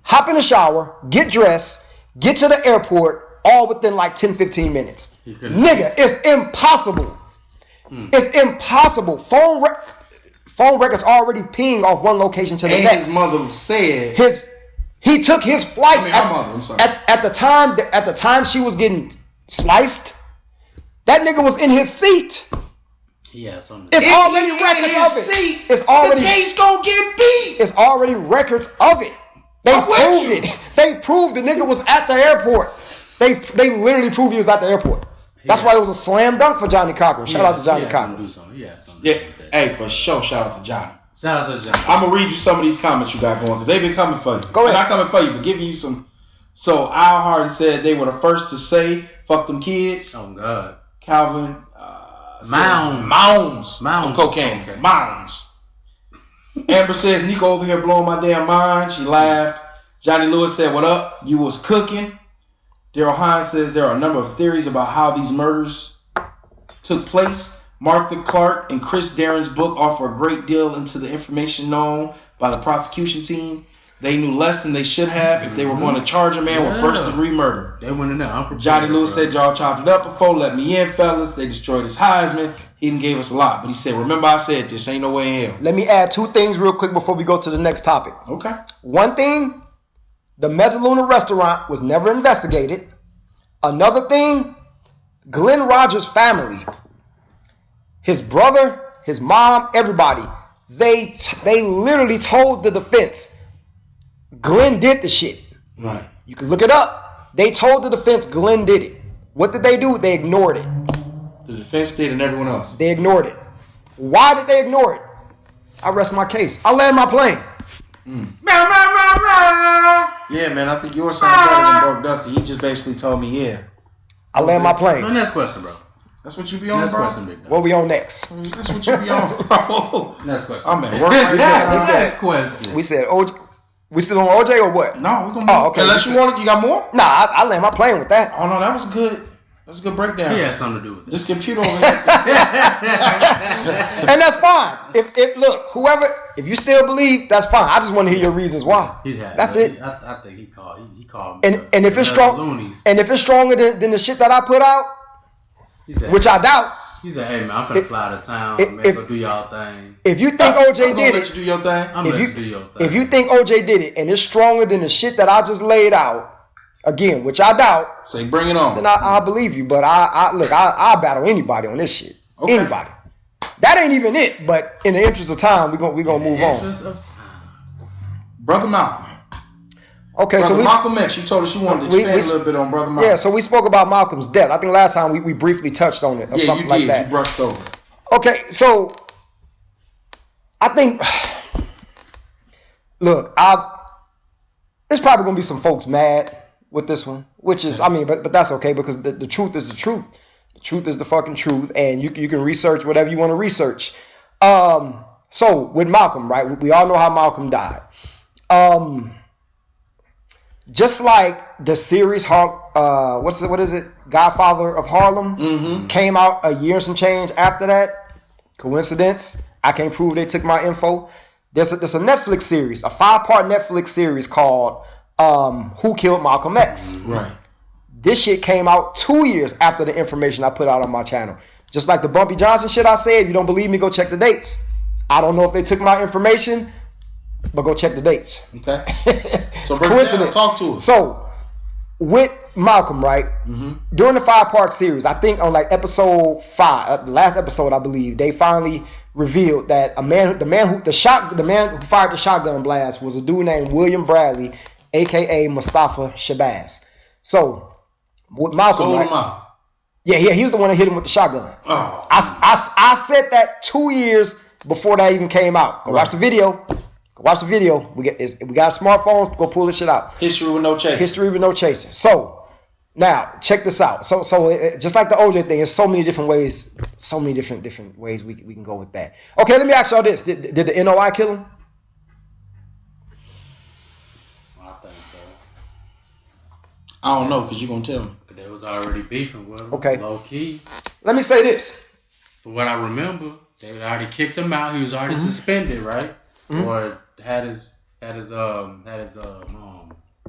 hop in the shower, get dressed, get to the airport, all within like 10, 15 minutes. Nigga, it's impossible. It's impossible. Phone records already ping off one location to the And next. his mother said he took his flight her mother, I'm sorry. at the time she was getting sliced. That nigga was in his seat. Yeah, something. It's already records of it. It's already the case gonna get beat. It's already records of it. They proved it. They proved the nigga was at the airport. They literally proved he was at the airport. That's why it was a slam dunk for Johnny Cochran. Shout out to Johnny Cochran. Yeah, hey, for sure. Shout out to Johnny. Shout out to Johnny. I'm gonna read you some of these comments you got going because they've been coming for you. Go ahead. They're not coming for you, but giving you some. So Al Harden said they were the first to say "fuck them kids." Oh God. Calvin. Mounds of cocaine. Okay. Mounds. Amber says Nico over here blowing my damn mind. She laughed. Johnny Lewis said, "What up? You was cooking." Daryl Hines says there are a number of theories about how these murders took place. Martha Clark and Chris Darren's book offer a great deal into the information known by the prosecution team. They knew less than they should have if they were going to charge a man with first-degree murder. They went in there. I'm prepared. Johnny Lewis said, y'all chopped it up before. Let me in, fellas. They destroyed his Heisman. He didn't give us a lot. But he said, remember I said this. Ain't no way in hell. Let me add two things real quick before we go to the next topic. Okay. One thing, the Mezzaluna restaurant was never investigated. Another thing, Glenn Rogers' family, his brother, his mom, everybody, they literally told the defense, Glenn did the shit. Right. You can look it up. They told the defense Glenn did it. What did they do? They ignored it. The defense did and everyone else. They ignored it. Why did they ignore it? I rest my case. I land my plane. Yeah, man, I think yours sounds better than Broke Dusty. He just basically told me, yeah. I land my plane. No, next question, bro. That's what you be on, Next bro? question, big dog. What we on next? That's what you be on, bro. Next question. I'm at work right now. Next question. We said OJ. We still on OJ or what? No, we're gonna. Oh, okay. Unless you want it, you got more? Nah, I land my plane with that. Oh no, that was good. That was a good breakdown. He had something to do with it. This computer over here. And that's fine. If look, whoever, if you still believe, that's fine. I just want to hear your reasons why. That's it. I think he called me. And if it's strong, loonies. and if it's stronger than the shit that I put out, He said, which I doubt. He said, "Hey man, I'm finna fly to town. Man, go do y'all thing. If you think OJ did Let you it, do your thing. I'm gonna let you do your thing. if you think OJ did it, and it's stronger than the shit that I just laid out, again, which I doubt, Say, bring it on. then I believe you. But I battle anybody on this shit. Okay. Anybody. That ain't even it. But in the interest of time, we gonna move on. Interest of time. Brother Malcolm. Okay, Brother so Malcolm X, you told us you wanted to expand a little bit on Brother Malcolm. Yeah, so we spoke about Malcolm's death. I think last time we briefly touched on it or Yeah, something you like did. that. You brushed over. Okay, so I think, look, there's probably gonna be some folks mad with this one, which is, I mean, but that's okay because the truth is the truth. The truth is the fucking truth, and you can research whatever you want to research. So with Malcolm, right? We all know how Malcolm died. Just like the series, what is it? Godfather of Harlem came out a year and some change after that. Coincidence? I can't prove they took my info. There's a Netflix series, a 5-part Netflix series called Who Killed Malcolm X. Right. This shit came out 2 years after the information I put out on my channel. Just like the Bumpy Johnson shit I said, if you don't believe me, go check the dates. I don't know if they took my information, but go check the dates. Okay. So It's break it coincidence. down. Talk to us. So, with Malcolm, right? During the 5-part series, I think on like episode 5, the last episode, I believe, they finally revealed that the man who fired the shotgun blast was a dude named William Bradley, aka Mustafa Shabazz. So, with Malcolm, Sold right? him out. Yeah, he was the one that hit him with the shotgun. Oh. I said that 2 years before that even came out. Go watch the video. We got smartphones. Go pull this shit out. History with no chaser. History with no chaser. So now check this out. So just like the OJ thing, there's so many different ways. So many different ways we can go with that. Okay, let me ask y'all this: Did the NOI kill him? I think so. I don't know because you're gonna tell me. They was already beefing with him. Okay. Low key. Let me say this. For what I remember. They had already kicked him out. He was already suspended, right? Or had his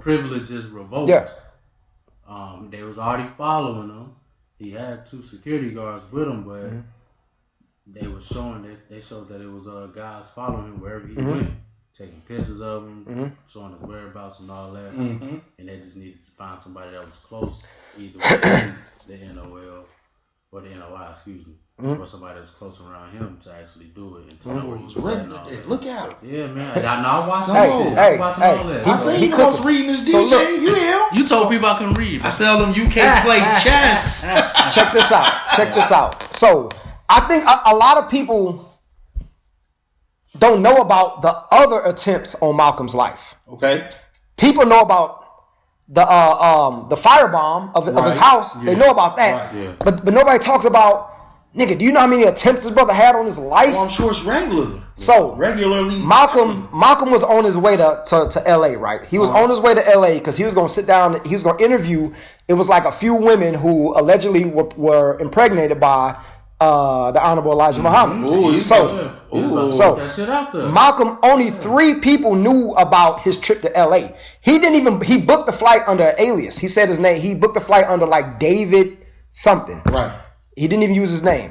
privileges revoked. Yeah. They was already following him. He had 2 security guards with him, but they was showing that they showed that it was guys following him wherever he went, taking pictures of him, showing his whereabouts and all that. And they just needed to find somebody that was close, either within the NOL or the NOI, excuse me. Or somebody that was close around him to actually do it and to know where he was at and all that. Look at him. Yeah, man. I watched Hey, I watching all that. I say he was reading his DJ. So look, You told people I couldn't read. I tell them you can't play chess. Check this out. So I think a lot of people don't know about the other attempts on Malcolm's life. Okay. People know about the firebomb of his house. Yeah. They know about that. Right. Yeah. But nobody talks about, nigga, do you know how many attempts this brother had on his life? Well, I'm sure it's regularly. So regularly. Malcolm was on his way to LA, right? He was on his way to LA because he was going to sit down. He was going to interview. It was like a few women who allegedly were impregnated by the Honorable Elijah Muhammad. So that shit out there. Malcolm, only 3 people knew about his trip to LA. He booked the flight under an alias. He said his name. He booked the flight under like David something. Right. He didn't even use his name.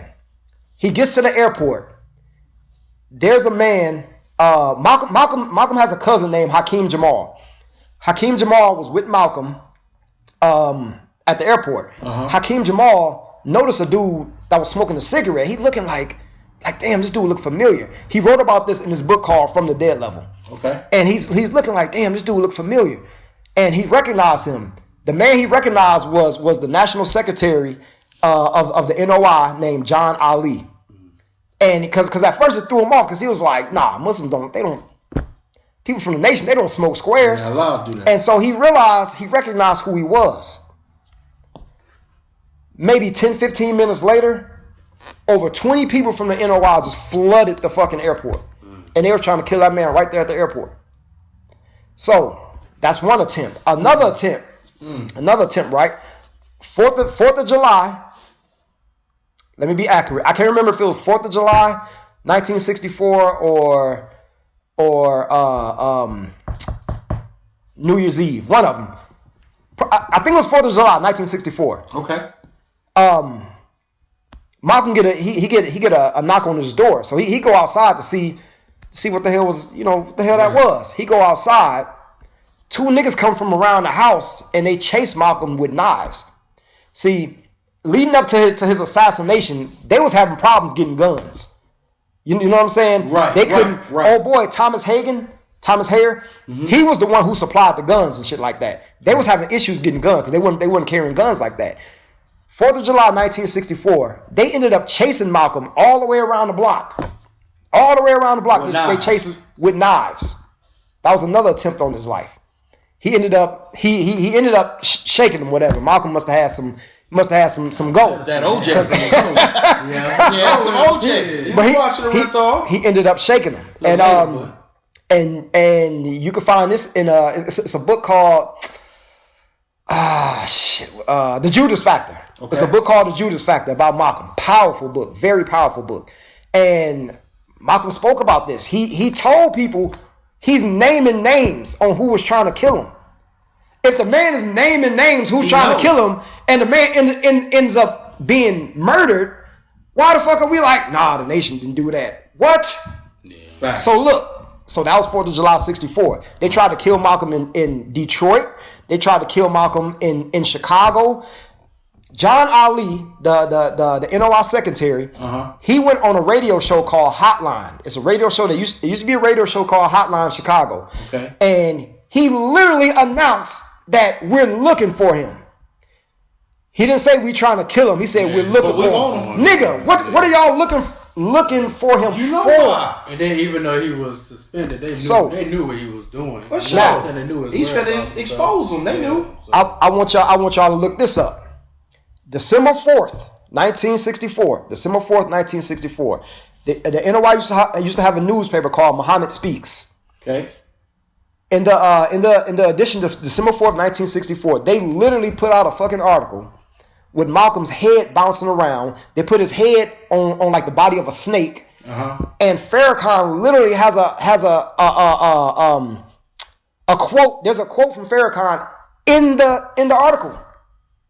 He gets to the airport. There's a man. Malcolm has a cousin named Hakeem Jamal. Hakeem Jamal was with Malcolm at the airport. Hakeem Jamal noticed a dude that was smoking a cigarette. He looking like damn, this dude look familiar. He wrote about this in his book called From the Dead Level. Okay. And he's looking like, damn, this dude look familiar. And he recognized him. The man he recognized was the national secretary of the NOI named John Ali. And because at first it threw him off because he was like, nah, Muslims don't people from the nation, they don't smoke squares. They're allowed to do that. And so he recognized who he was. Maybe 10, 15 minutes later, over 20 people from the NOI just flooded the fucking airport. And they were trying to kill that man right there at the airport. So that's one attempt. Another attempt, right? 4th of July. Let me be accurate. I can't remember if it was 4th of July, 1964, or New Year's Eve. One of them. I think it was 4th of July, 1964. Okay. Malcolm get a knock on his door, so he go outside to see what the hell was, what the hell that was. He go outside. 2 niggas come from around the house and they chase Malcolm with knives. See, leading up to his assassination, they was having problems getting guns. You know what I'm saying? Right. They couldn't. Right. Oh boy, Thomas Hare, he was the one who supplied the guns and shit like that. They was having issues getting guns because they weren't carrying guns like that. 4th of July, 1964, they ended up chasing Malcolm all the way around the block. All the way around the block, they chased him with knives. That was another attempt on his life. He ended up shaking him, whatever. Malcolm must have had some gold. That OJ. Yeah, some OJ. But he ended up shaking him. And you can find this in it's a book called The Judas Factor. Okay. It's a book called The Judas Factor about Malcolm. Powerful book, very powerful book. And Malcolm spoke about this. He told people he's naming names on who was trying to kill him. If the man is naming names who's trying to kill him, and the man ends up being murdered, why the fuck are we like, nah, the nation didn't do that? What? Yeah. So that was 4th of July 64. They tried to kill Malcolm in Detroit. They tried to kill Malcolm in Chicago. John Ali, the NOI secretary, he went on a radio show called Hotline. It's a radio show it used to be a radio show called Hotline Chicago. Okay. And he literally announced that we're looking for him. He didn't say we trying to kill him. He said we're looking for him. Nigga, what are y'all looking for him for? Why. And then even though he was suspended, they knew what he was doing. For sure. He's finna expose him. They knew. I want y'all to look this up. December 4th, 1964. December 4th, 1964. The NOI used to have a newspaper called Muhammad Speaks. Okay. In the edition of December 4th, 1964, they literally put out a fucking article with Malcolm's head bouncing around. They put his head on like the body of a snake, And Farrakhan literally has a quote. There's a quote from Farrakhan in the article.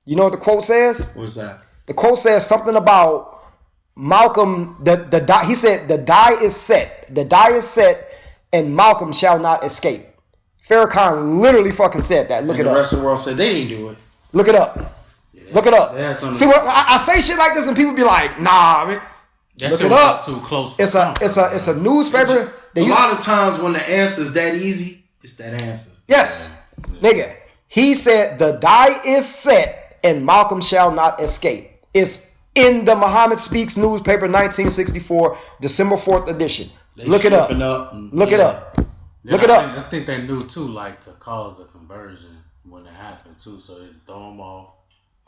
You know what the quote says? What's that? The quote says something about Malcolm. He said the die is set. The die is set, and Malcolm shall not escape. Farrakhan literally fucking said that. Look it up. The rest of the world said they didn't do it. Look it up. Look it up. See, what I say shit like this, and people be like, "Nah, man." Look it up. Too close. It's a newspaper. A lot of times when the answer is that easy, it's that answer. Yes, nigga. He said the die is set and Malcolm shall not escape. It's in the Muhammad Speaks newspaper, 1964, December 4th edition. Look it up. Look it up. Look it up. I think they knew too, like to cause a conversion when it happened too, so they throw him off.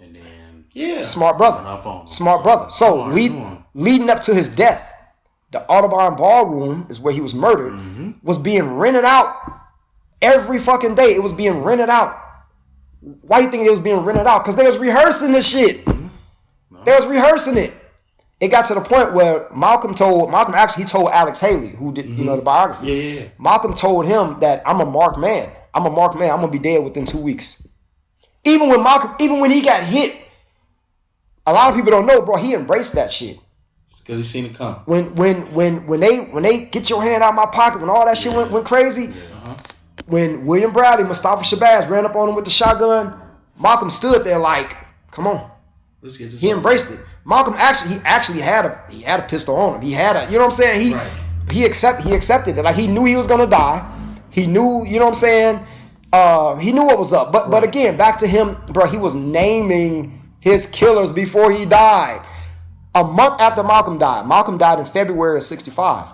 And then smart brother. Smart brother. So leading up to his death, the Audubon Ballroom is where he was murdered, was being rented out every fucking day. It was being rented out. Why do you think it was being rented out? Because they was rehearsing this shit. They was rehearsing it. It got to the point where Malcolm told Alex Haley, who did the biography. Yeah. Malcolm told him that I'm a marked man. I'm gonna be dead within 2 weeks. Even when he got hit, a lot of people don't know, bro. He embraced that shit. It's because he seen it come. When they get your hand out of my pocket, when all that shit went crazy, when William Bradley, Mustafa Shabazz ran up on him with the shotgun, Malcolm stood there like, "Come on." Let's get this. He embraced it. Malcolm actually had a pistol on him. He had a, you know what I'm saying? He accepted it. Like he knew he was gonna die. He knew, you know what I'm saying? He knew what was up. But again, back to him, bro, he was naming his killers before he died. A month after Malcolm died in February of 65.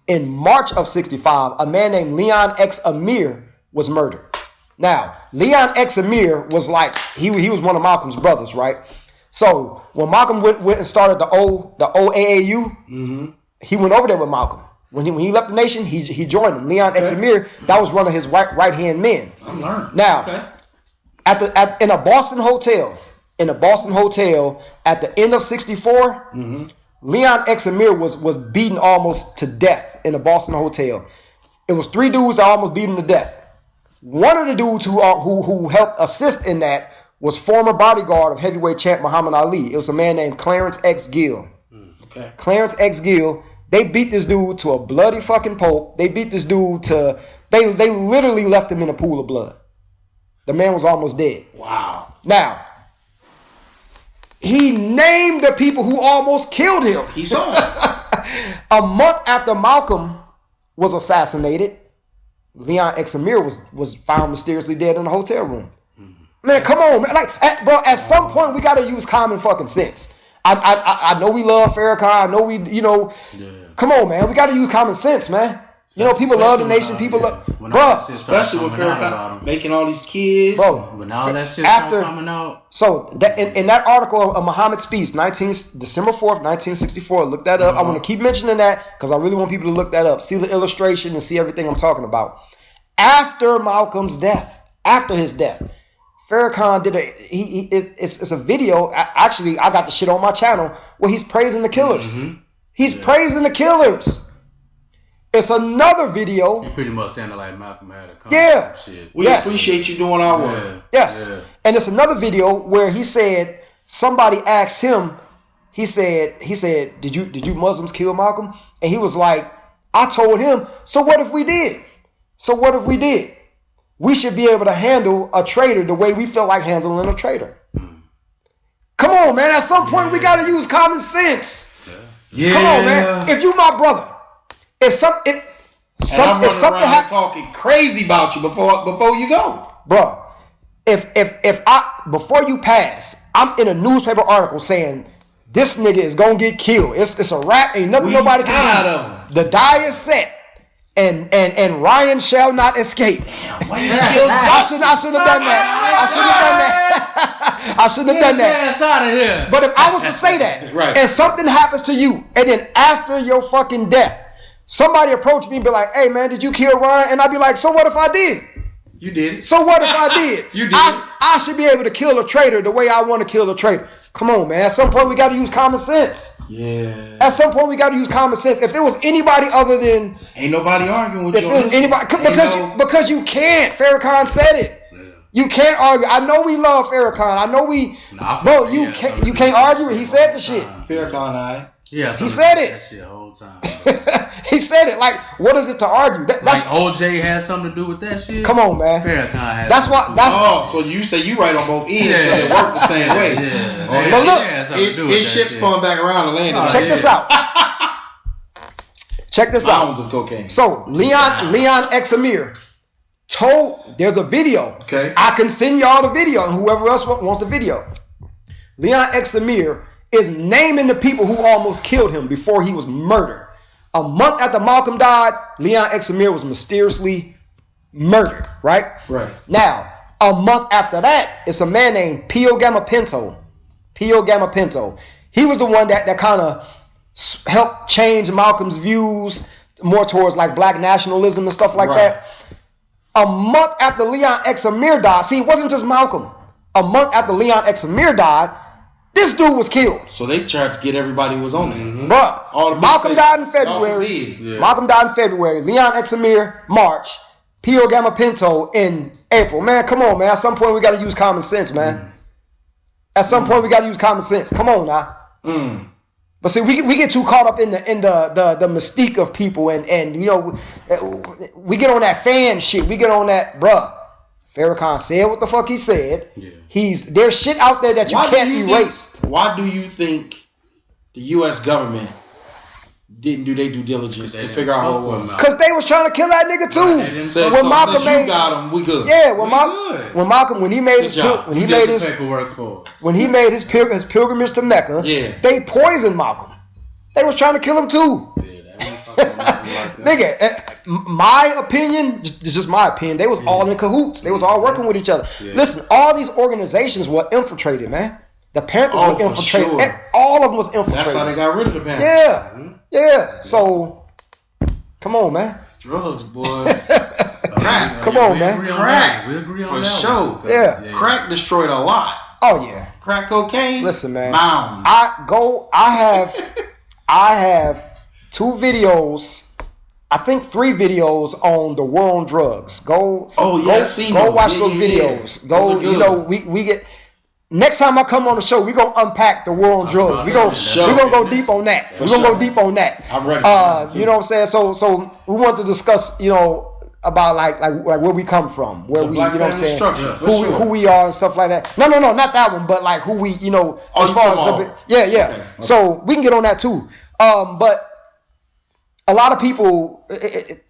In March of 65, a man named Leon X. Amir was murdered. Now, Leon X. Amir was like, he was one of Malcolm's brothers, right? So when Malcolm went and started the OAAU, he went over there with Malcolm. When he left the nation, he joined him. Leon X. Amir, that was one of his right-hand men. I'm learning. Now, in a Boston hotel, at the end of 64, Leon X. Amir was beaten almost to death in a Boston hotel. It was 3 dudes that almost beat him to death. One of the dudes who helped assist in that was former bodyguard of heavyweight champ Muhammad Ali. It was a man named Clarence X. Gill. Clarence X. Gill. They beat this dude to a bloody fucking pulp. They beat this dude to... They literally left him in a pool of blood. The man was almost dead. Wow. Now, he named the people who almost killed him. He saw it. A month after Malcolm was assassinated, Leon X. Amir was found mysteriously dead in a hotel room. Man, come on, man. At some point, we got to use common fucking sense. I know we love Farrakhan. I know we, come on, man. We got to use common sense, man. People love the nation. People love, bro. Especially with Farrakhan making all these kids. Bro, when all that shit coming out. So in that article of Muhammad Speaks, December 4th, 1964, look that up. I want to keep mentioning that because I really want people to look that up. See the illustration and see everything I'm talking about. After Malcolm's death, after his death, Farrakhan did it's a video. Actually, I got the shit on my channel where he's praising the killers. He's praising the killers. It's another video. You pretty much sounded like Malcolm had a shit. We appreciate you doing our work. Yes. Yeah. And it's another video where he said somebody asked him, he said, did you Muslims kill Malcolm? And he was like, I told him, so what if we did? We should be able to handle a traitor the way we feel like handling a traitor. Come on, man. At some point, we got to use common sense. Yeah. Come on, man. If you my brother, if something happens, talking crazy about you before you go, bro. If before you pass, I'm in a newspaper article saying this nigga is gonna get killed. It's a rap. Ain't nothing nobody can do. The die is set. And Ryan shall not escape. Damn, why you killed I should have done that. I should have done that. Out of here. But if I was to say that, right, and something happens to you, and then after your fucking death, somebody approached me and be like, "Hey man, did you kill Ryan?" And I'd be like, "So what if I did?" You did it. So what if I did? You did. I should be able to kill a traitor the way I want to kill a traitor. Come on, man. At some point, we got to use common sense. Yeah. At some point, we got to use common sense. If it was anybody other than... Ain't nobody arguing with If you. it was anybody... Because you can't. Farrakhan said it. Yeah. You can't argue. I know we love Farrakhan. I know we... Bro, you can't argue it. He said the shit. Farrakhan, Yeah, he said it. That shit the whole time. He said it. Like, what is it to argue? That's OJ has something to do with that shit. Come on, man. Farrakhan has. That's why. So you say you right on both ends, but it worked the same way. Yeah. But look, his ship's going back around the land. Check this out. Check this out. Mounds of cocaine. So Leon X Amir told. There's a video. Okay. I can send y'all the video, and whoever else wants the video. Leon X Amir is naming the people who almost killed him before he was murdered. A month after Malcolm died, Leon X Amir was mysteriously murdered, right? Right. Now, a month after that, it's a man named Pio Gamma Pinto. Pio Gamma Pinto. He was the one that kind of helped change Malcolm's views more towards like black nationalism and stuff like that. A month after Leon X Amir died, see, it wasn't just Malcolm. A month after Leon X Amir died, this dude was killed. So they tried to get everybody who was on there. Mm-hmm. Bruh, Malcolm died in February. Yeah. Malcolm died in February. Leon X Amir, March. Pio Gamma Pinto in April. Man, come on, man. At some point, we got to use common sense, man. At some point, we got to use common sense. Come on now. But see, we get too caught up in the mystique of people, and you know, we get on that fan shit. We get on that, bruh. Farrakhan said what the fuck he said. Yeah. There's shit out there that you can't erase. Why do you think the U.S. government didn't do their due diligence to figure out who it was? Because they was trying to kill that nigga too. When Malcolm you got him, we good. Yeah, when Malcolm when he made his paperwork for when he made his pilgrimage to Mecca, they poisoned Malcolm. They was trying to kill him too. Nigga, my opinion, just my opinion, they was all in cahoots. They was all working with each other. Yeah. Listen, all these organizations were infiltrated, man. The Panthers were infiltrated. Sure. All of them was infiltrated. That's how they got rid of the Panthers. Yeah. Mm-hmm. Yeah. So, come on, man. Drugs, boy. Crack. Come on, man. Crack. We agree on for that sure. One. Yeah. Crack destroyed a lot. Oh, yeah. Crack cocaine. Listen, man. Mounds. I have 2 videos. I think 3 videos on the war on drugs. Go watch those videos. Yeah. Go, you know, we get next time I come on the show, we gonna unpack the war on drugs. We gonna go deep on that. We're gonna go deep on that. I'm ready. You know what I'm saying? So we want to discuss, you know, about like where we come from, where we, you know what I'm saying, who we are and stuff like that. No, not that one, but like who we, you know, as far as Okay. So we can get on that too. But a lot of people,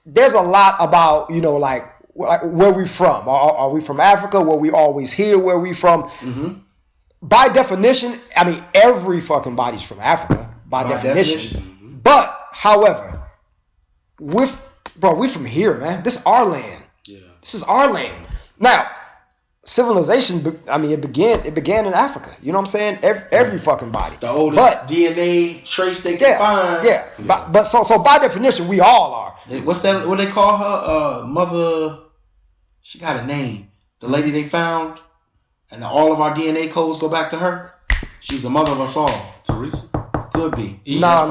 there's a lot about, you know, like where we from. Are we from Africa? Were we always here? Where we from? Mm-hmm. By definition, I mean, every fucking body's from Africa, by definition. Mm-hmm. But, however, we from here, man. This is our land. Yeah. This is our land. Now, civilization, I mean, it began in Africa. You know what I'm saying? Every fucking body. It's the oldest DNA trace they can find. Yeah. But so by definition, we all are. What's that? What they call her? Mother. She got a name. The lady they found, and all of our DNA codes go back to her. She's the mother of us all. Teresa. Could be. No.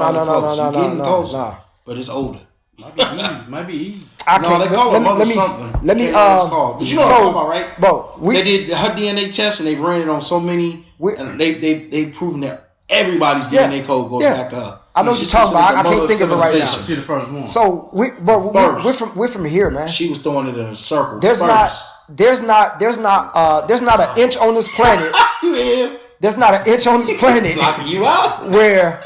But it's older. Might be Eve. They call her mother something. Let me. But you know what I'm talking about, right? Bro, they did her DNA test and they've ran it on so many, and they've proven that everybody's DNA code goes back to her. I know what you're talking about. I can't think of it right now. She the first one. So we're from here, man. She was throwing it in a circle. There's not an inch on this planet. There's not an inch on this planet blocking you out where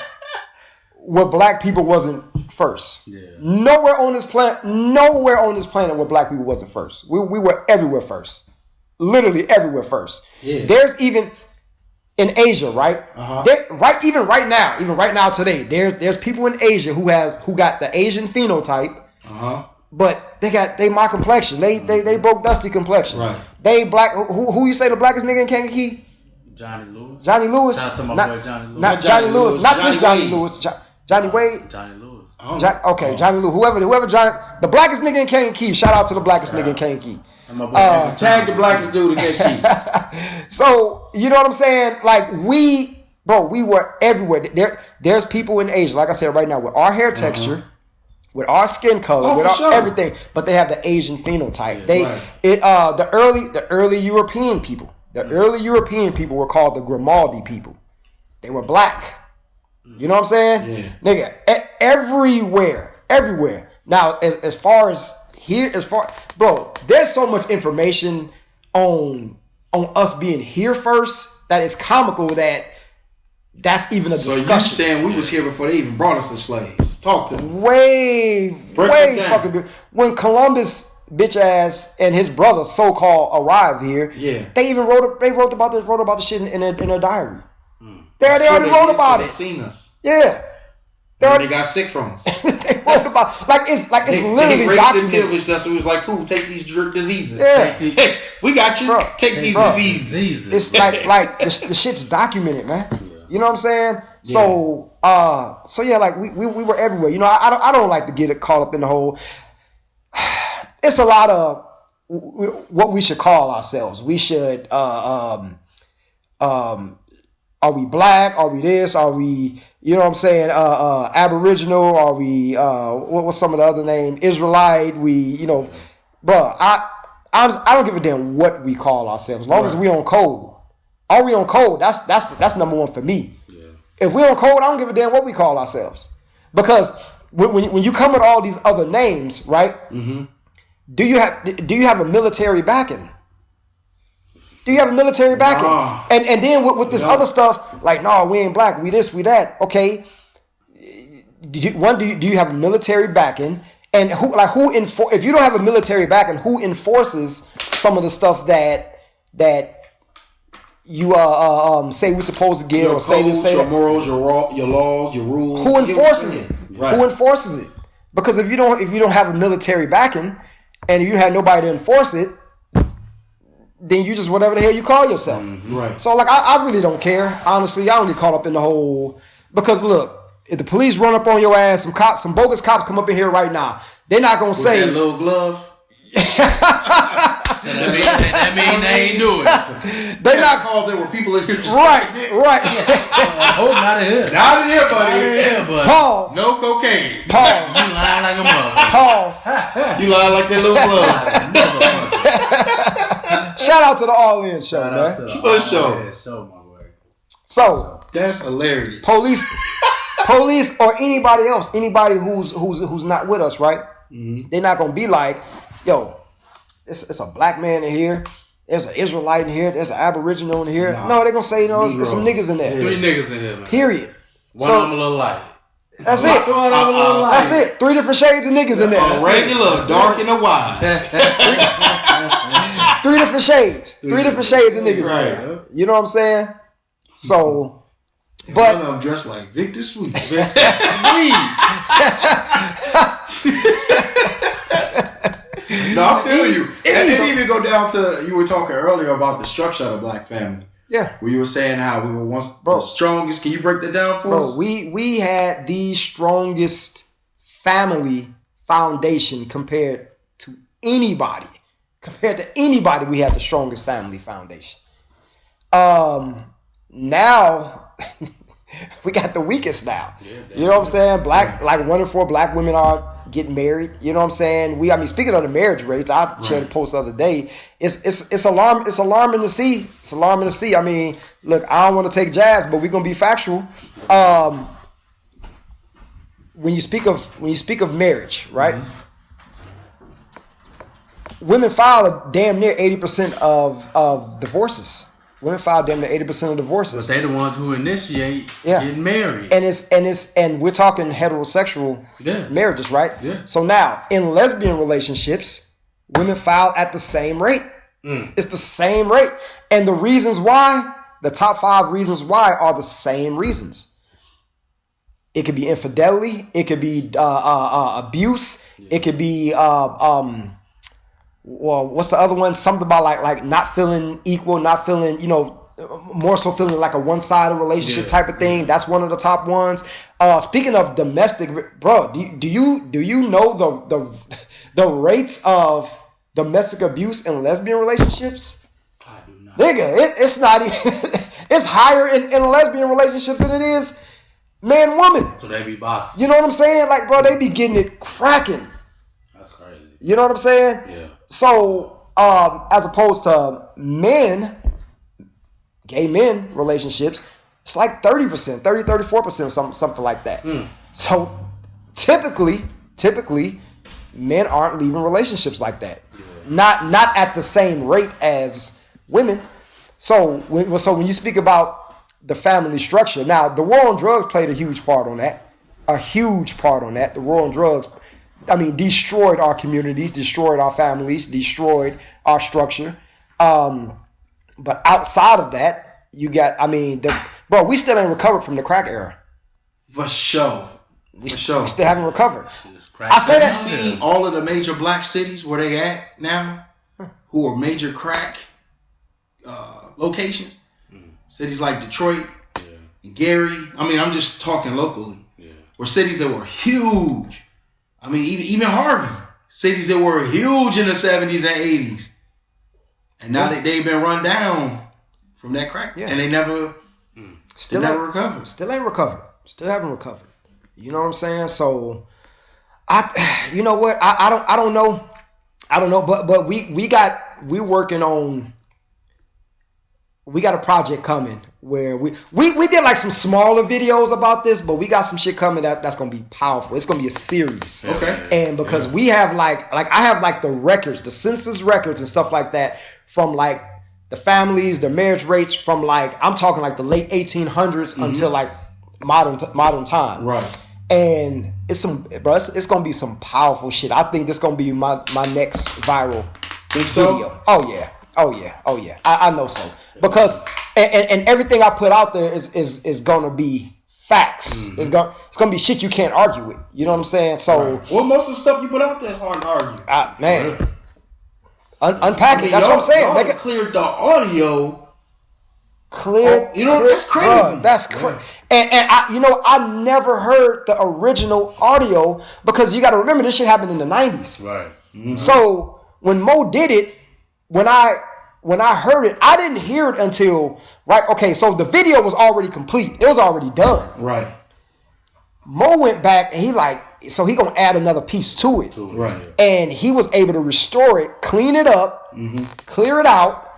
black people wasn't first. Yeah. Nowhere on this planet where black people wasn't first. We were everywhere first. Literally everywhere first. Yeah. There's even in Asia, right? Uh-huh. Even right now today, there's people in Asia who got the Asian phenotype. Uh-huh. But they my complexion. They broke dusty complexion. Right. They black. Who you say the blackest nigga in Kankakee? Johnny Lewis. Johnny Lewis. Shout out to my boy Johnny Lewis. Not Johnny Lewis. Not this Johnny Lewis. Johnny Wade. Johnny Lewis. Johnny Lou, whoever the blackest nigga in Kankakee. Shout out to the blackest nigga in Kankakee. Tag the blackest dude in Kankakee. So you know what I'm saying? Like we were everywhere. There's people in Asia, like I said right now, with our hair texture, with our skin color, with our everything, but they have the Asian phenotype. The early European people, were called the Grimaldi people. They were black. You know what I'm saying? Yeah. Nigga, everywhere. Now, as far as here, bro, there's so much information on us being here first that it's comical that's even a discussion. So you saying we was here before they even brought us as slaves? Talk to me. Way fucking. When Columbus bitch ass and his brother so-called arrived here, they even wrote about the shit in their diary. They already wrote about it. They seen us. Yeah. They got sick from us. They wrote about it's literally documented. Us, so it was like, cool, take these diseases. Yeah. Hey, we got you. Take these diseases. It's like the shit's documented, man. Yeah. You know what I'm saying? Yeah. So yeah, like we were everywhere. You know, I don't like to get it caught up in the whole. It's a lot of what we should call ourselves. We should are we black? Are we this? Are we, you know what I'm saying, Aboriginal? Are we, what's some of the other name? Israelite? We, you know, bro, I don't give a damn what we call ourselves. As long as we on code. Are we on code? That's number one for me. Yeah. If we on code, I don't give a damn what we call ourselves. Because when you come with all these other names, right? Mm-hmm. Do you have a military backing? Do you have a military backing? Nah. And then with this other stuff, like, no, we ain't black, we this, we that. Okay. Do you have a military backing? And if you don't have a military backing, who enforces some of the stuff that you say we're supposed to get, your or say codes, this, say your that? morals, your laws, your rules? Who enforces it? Right. Who enforces it? Because if you don't have a military backing and you have nobody to enforce it, then you just whatever the hell you call yourself. Mm-hmm. Right. So like I really don't care. Honestly, I don't get caught up in the whole, because look, if the police run up on your ass, some bogus cops come up in here right now, they're not gonna say that little glove. that mean they ain't do it. They not called. There were people in here. Right. Oh, not in here. Not in here, buddy. Pause. No cocaine. Pause. You lying like a mother. Pause. You lying like that little glove. Shout out to the All In show, man. For sure. So that's hilarious. Police or anybody else, anybody who's not with us, right? Mm-hmm. They're not gonna be like, yo, it's a black man in here, there's an Israelite in here, there's an Aboriginal in here. No, they're gonna say, there's some niggas in there. 3 niggas in here, man. Period. One of them a little light. That's it. That's it. 3 different shades of niggas in there. A regular, dark, and a wide. 3 different shades. 3 different shades of niggas in there. You know what I'm saying? So, but one of them dressed like Victor Sweet. No, I feel you. And it even go down to, you were talking earlier about the structure of the black family. Yeah. Where you were saying how we were once the strongest. Can you break that down for us? We had the strongest family foundation compared to anybody. Compared to anybody, we had the strongest family foundation. Now we got the weakest now. You know what I'm saying? Like 1 in 4 black women are getting married. You know what I'm saying? Speaking of the marriage rates, I shared a post the other day. It's alarming to see. It's alarming to see. I mean, look, I don't want to take jabs, but we're gonna be factual. When you speak of marriage, right? Mm-hmm. Women file damn near 80% of divorces. Women file damn near 80% of divorces. But they the ones who initiate getting married. And we're talking heterosexual marriages, right? Yeah. So now, in lesbian relationships, women file at the same rate. It's the same rate. And the reasons why, the top 5 reasons why are the same reasons. It could be infidelity. It could be abuse. It could be well, what's the other one? Something about like not feeling equal, not feeling, more so feeling like a one-sided relationship type of thing. That's one of the top ones. Speaking of domestic, bro, do you know the rates of domestic abuse in lesbian relationships? I do not. Nigga, it's not even, it's higher in a lesbian relationship than it is man-woman. So they be boxing. You know what I'm saying? Like, bro, they be getting it cracking. That's crazy. You know what I'm saying? Yeah. So, as opposed to men, gay men relationships, it's like 30%, 34%, something like that. So typically, men aren't leaving relationships like that. Yeah. Not at the same rate as women. So when you speak about the family structure, now the war on drugs played a huge part on that. The war on drugs, destroyed our communities, destroyed our families, destroyed our structure. But outside of that, you got, we still ain't recovered from the crack era. For sure. We still haven't recovered. I say that. Seen all of the major black cities where they at now, who are major crack locations. Cities like Detroit and Gary. I'm just talking locally. Yeah. Were cities that were huge. Even Harvey. Cities that were huge in the 70s and 80s. And now they've been run down from that crack. Yeah. And they never recovered. Still ain't recovered. Still haven't recovered. You know what I'm saying? So you know what? I don't know. But we got a project coming where we did like some smaller videos about this, but we got some shit coming that's gonna be powerful. It's gonna be a series. Okay. And because we have like I have like the records, the census records and stuff like that from like the families, the marriage rates from like, I'm talking like the late 1800s until like modern time. Right. And it's gonna be some powerful shit. I think this gonna be my next viral video. Oh yeah. I know so. Because and everything I put out there is gonna be facts. It's gonna be shit you can't argue with. You know what I'm saying? So well, most of the stuff you put out there is hard to argue. Man. Unpack it. That's what I'm saying. Make it clear the audio. That's crazy. That's crazy. And I never heard the original audio because you got to remember this shit happened in the 90s. Right. Mm-hmm. So when Mo did it, when I heard it, I didn't hear it until so the video was already complete. It was already done. Right. Mo went back and he gonna add another piece to it. Right. And he was able to restore it, clean it up, clear it out.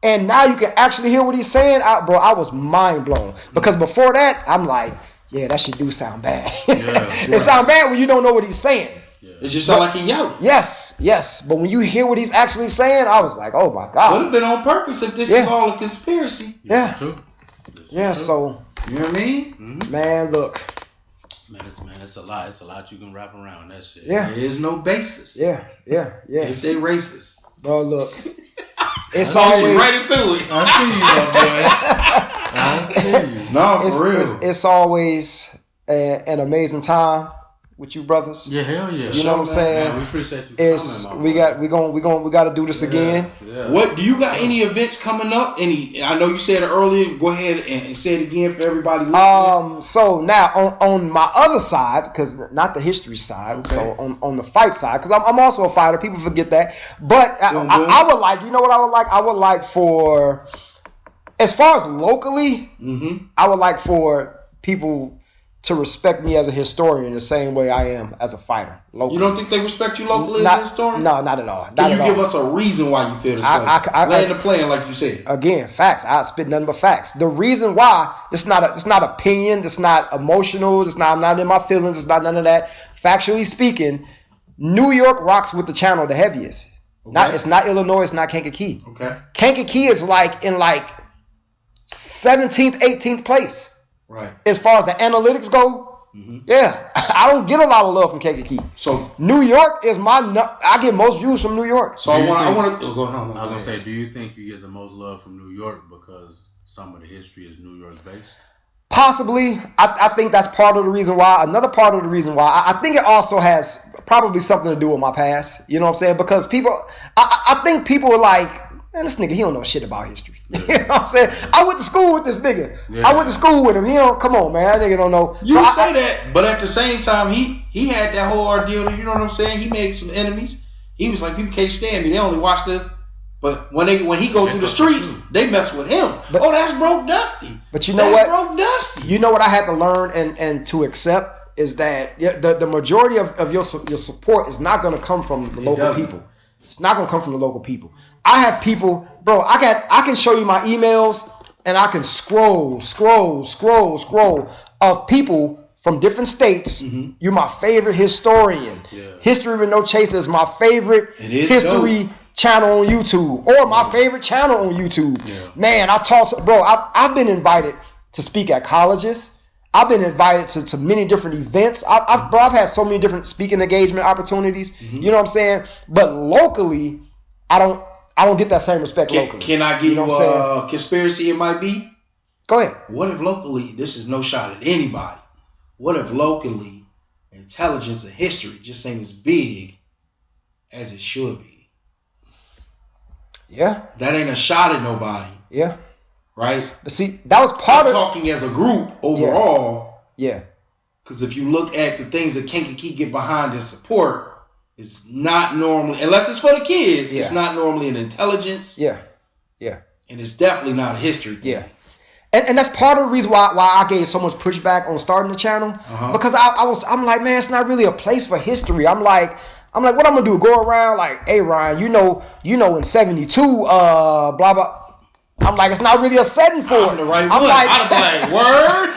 And now you can actually hear what he's saying. Bro, I was mind blown. Because before that, I'm like, yeah, that shit do sound bad. It sound bad when you don't know what he's saying. Yeah. It just sound like he yelling. Yes. But when you hear what he's actually saying, I was like, oh my God. Would have been on purpose if this is all a conspiracy. Yeah. It's true. So. You know what I mean? Mm-hmm. Man, look. It's a lot. It's a lot you can wrap around that shit. Yeah. There is no basis. Yeah. If they racist. Bro, look. It's always right into it. I see you, my boy. I see you. No, for real. It's always an amazing time with you brothers. Yeah, hell yeah. You know what I'm saying? Man, we appreciate you coming, we got to do this again. Yeah. What do you got? Any events coming up? I know you said it earlier. Go ahead and say it again for everybody listening. So now on my other side, because not the history side, okay. So on the fight side, because I'm also a fighter. People forget that. But I would like, you know what I would like? I would like for, as far as locally, I would like for people to respect me as a historian the same way I am as a fighter. Locally. You don't think they respect you locally as a historian? No, not at all. Can you give us a reason why you feel this way? Land the plan like you said. Again, facts. I spit nothing but facts. The reason why, it's not opinion, it's not emotional, I'm not in my feelings, it's not none of that. Factually speaking, New York rocks with the channel the heaviest. Okay. It's not Illinois, it's not Kankakee. Okay. Kankakee is in 17th, 18th place. Right. As far as the analytics go, yeah, I don't get a lot of love from Kankakee. So New York is I get most views from New York. So I want to go on. I was gonna say, do you think you get the most love from New York because some of the history is New York based? Possibly. I think that's part of the reason why. Another part of the reason why. I think it also has probably something to do with my past. You know what I'm saying? Because people, I think people are like, Man, this nigga, he don't know shit about history. You know what I'm saying? I went to school with this nigga. Yeah. I went to school with him. He don't, come on, man. That nigga don't know. You say that, but at the same time, he had that whole ordeal. You know what I'm saying? He made some enemies. He was like, people can't stand me. They only watch the. But when he go through the streets, they mess with him. But, that's Broke Dusty. But you know that's what? Broke Dusty. You know what I had to learn and to accept is that the majority of your support is not going to come from the local people. It's not going to come from the local people. I have people, bro. I can show you my emails and I can scroll of people from different states. Mm-hmm. You're my favorite historian. Yeah. History with No Chaser is my favorite history channel on YouTube, or my favorite channel on YouTube. Yeah. Man, I've been invited to speak at colleges. I've been invited to many different events. I've had so many different speaking engagement opportunities. Mm-hmm. You know what I'm saying? But locally, I don't get that same respect locally. Can I give you a conspiracy it might be? Go ahead. What if locally, this is no shot at anybody, what if locally intelligence and history just ain't as big as it should be? Yeah. That ain't a shot at nobody. Yeah. Right? But see, that was part of talking as a group overall. Yeah. Because if you look at the things that Kankakee get behind and support, it's not normally, unless it's for the kids, it's not normally an intelligence. Yeah. Yeah. And it's definitely not a history thing. Yeah. And that's part of the reason why I gave so much pushback on starting the channel. Uh-huh. Because I'm like, man, it's not really a place for history. I'm like, what I'm gonna do? Go around like, hey Ryan, you know, in '72, blah blah. I'm like, it's not really a setting for it. The right word.